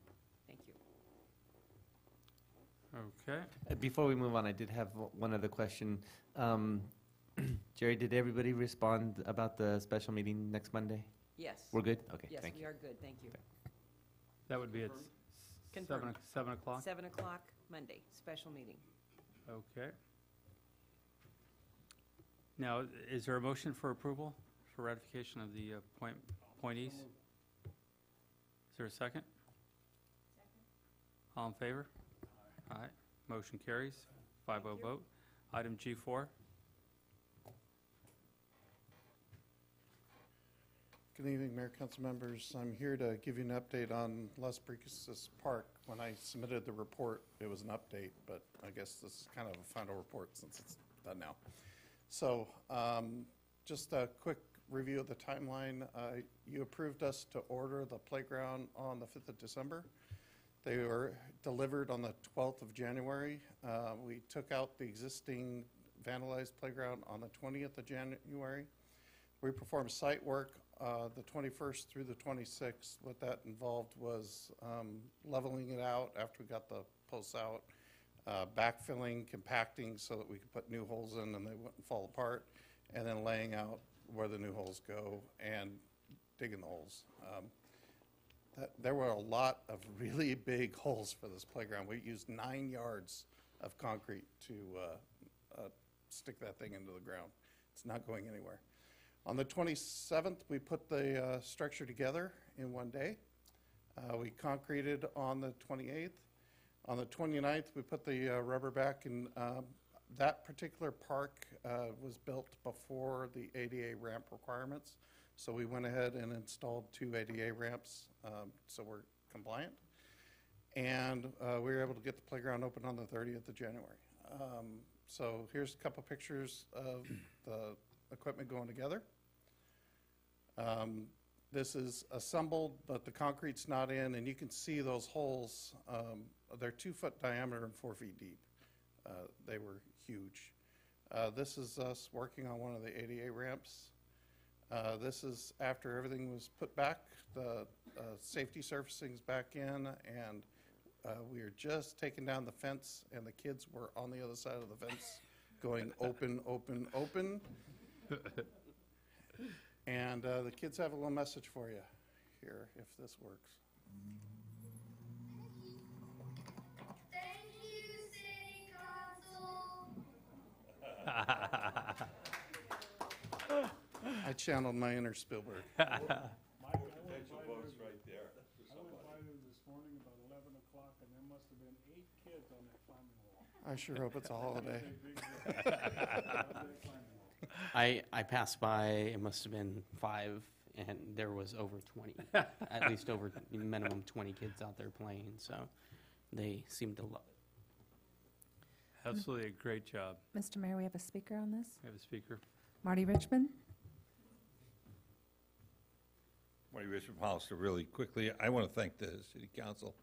Thank you. Okay. Before we move on, I did have one other question. Jerry, did everybody respond about the special meeting next Monday? Yes. We're good? Okay, Yes, thank we you. are good, thank you. That would be at Confirmed. 7 o'clock? 7 o'clock, Monday, special meeting. Okay. Now, is there a motion for approval for ratification of the appointees? Is there a second? All in favor? Aye. Motion carries. 5-0 vote. Item G4. Good evening, Mayor, council members. I'm here to give you an update on Las Bricuses Park. When I submitted the report, it was an update, but I guess this is kind of a final report since it's done now. So just a quick review of the timeline. You approved us to order the playground on the 5th of December. They were delivered on the 12th of January. We took out the existing vandalized playground on the 20th of January. We performed site work the 21st through the 26th. What that involved was leveling it out after we got the posts out, backfilling, compacting so that we could put new holes in and they wouldn't fall apart, and then laying out where the new holes go and digging the holes. There were a lot of really big holes for this playground. We used 9 yards of concrete to stick that thing into the ground. It's not going anywhere. On the 27th, we put the structure together in one day. We concreted on the 28th. On the 29th, we put the rubber back, and that particular park was built before the ADA ramp requirements. So we went ahead and installed 2 ADA ramps, so we're compliant. And we were able to get the playground open on the 30th of January. So here's a couple pictures of the equipment going together. This is assembled, but the concrete's not in, and you can see those holes. They're 2 foot diameter and 4 feet deep. They were huge. This is us working on one of the ADA ramps. This is after everything was put back, the safety surfacing's back in, and we are just taking down the fence, and the kids were on the other side of the fence going open, open, open. And the kids have a little message for you here, if this works. Thank you, City Council. I channeled my inner Spielberg. Potential votes right there. I went by there this morning about 11 o'clock, and there must have been 8 kids on that climbing wall. I sure hope it's a holiday. I passed by, it must have been 5, and there was over 20, at least over minimum 20 kids out there playing, so they seemed to love it. Absolutely a great job. Mr. Mayor, we have a speaker on this. We have a speaker. Marty Richmond. Marty Richmond, Hollister, really quickly, I want to thank the city council.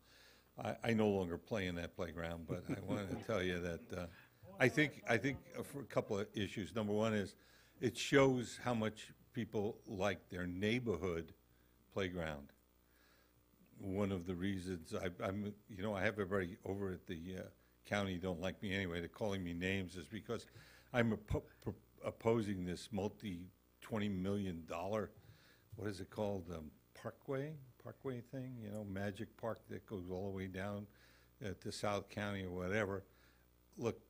I no longer play in that playground, but I wanted to tell you that I think for a couple of issues. Number one is it shows how much people like their neighborhood playground. One of the reasons I'm, you know, I have everybody over at the county don't like me anyway. They're calling me names is because I'm opposing this multi-$20 million, what is it called, parkway thing, you know, Magic Park that goes all the way down to South County or whatever. Look,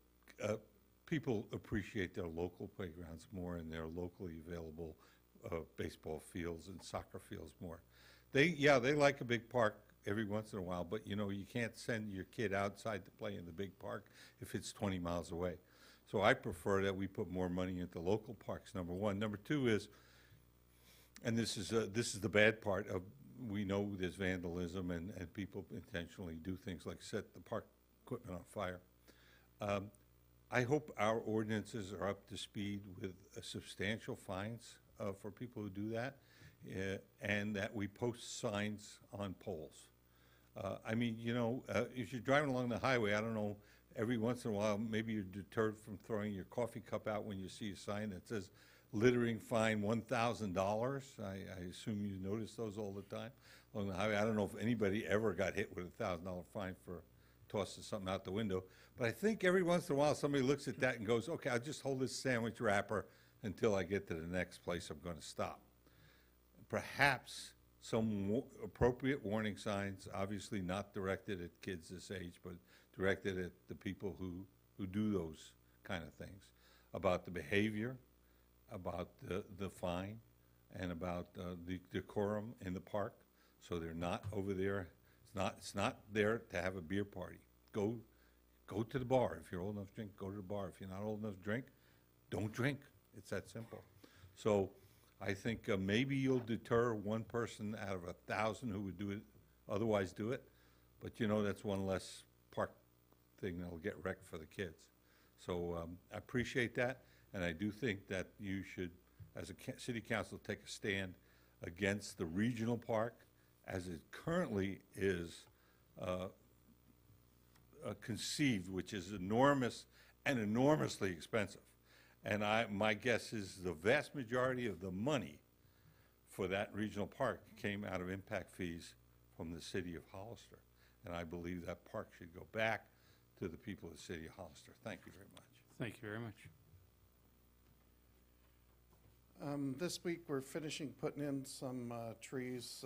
people appreciate their local playgrounds more and their locally available baseball fields and soccer fields more. They like a big park every once in a while, but you know, you can't send your kid outside to play in the big park if it's 20 miles away. So I prefer that we put more money into local parks, number one. Number two is, and this is the bad part of, we know there's vandalism and people intentionally do things like set the park equipment on fire. I hope our ordinances are up to speed with substantial fines for people who do that, and that we post signs on poles. I mean, you know, if you're driving along the highway, I don't know, every once in a while, maybe you're deterred from throwing your coffee cup out when you see a sign that says littering fine $1,000. I assume you notice those all the time along the highway. I don't know if anybody ever got hit with a $1,000 fine for tossing something out the window. But I think every once in a while somebody looks at that and goes, okay, I'll just hold this sandwich wrapper until I get to the next place I'm going to stop. Perhaps some appropriate warning signs, obviously not directed at kids this age, but directed at the people who do those kind of things, about the behavior, about the fine, and about the decorum in the park, so they're not over there. It's not there to have a beer party. Go to the bar. If you're old enough to drink, go to the bar. If you're not old enough to drink, don't drink. It's that simple. So I think maybe you'll deter one person out of 1,000 who would otherwise do it, but you know, that's one less park thing that'll get wrecked for the kids. So I appreciate that, and I do think that you should as a city council, take a stand against the regional park as it currently is conceived, which is enormous and enormously expensive. And my guess is the vast majority of the money for that regional park came out of impact fees from the city of Hollister. And I believe that park should go back to the people of the city of Hollister. Thank you very much. Thank you very much. This week, we're finishing putting in some trees.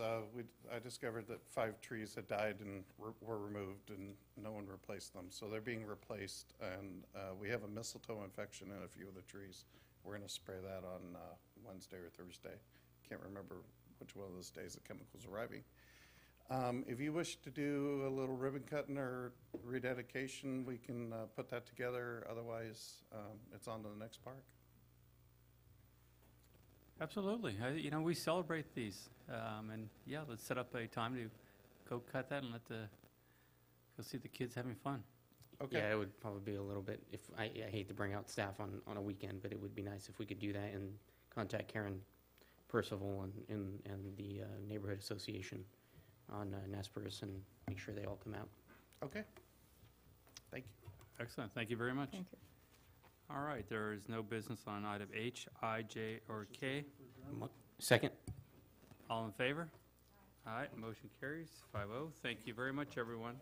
I discovered that 5 trees had died and were removed, and no one replaced them. So they're being replaced, and we have a mistletoe infection in a few of the trees. We're going to spray that on Wednesday or Thursday. Can't remember which one of those days the chemical's arriving. If you wish to do a little ribbon cutting or rededication, we can put that together. Otherwise, it's on to the next park. Absolutely. You know, we celebrate these. And yeah, let's set up a time to go cut that and go see the kids having fun. Okay. Yeah, it would probably be a little bit, I hate to bring out staff on a weekend, but it would be nice if we could do that and contact Karen Percival and the Neighborhood Association on Nespers and make sure they all come out. Okay. Thank you. Excellent. Thank you very much. Thank you. All right, there is no business on item H, I, J, or K. Second? All in favor? All right, motion carries 5-0. Thank you very much, everyone.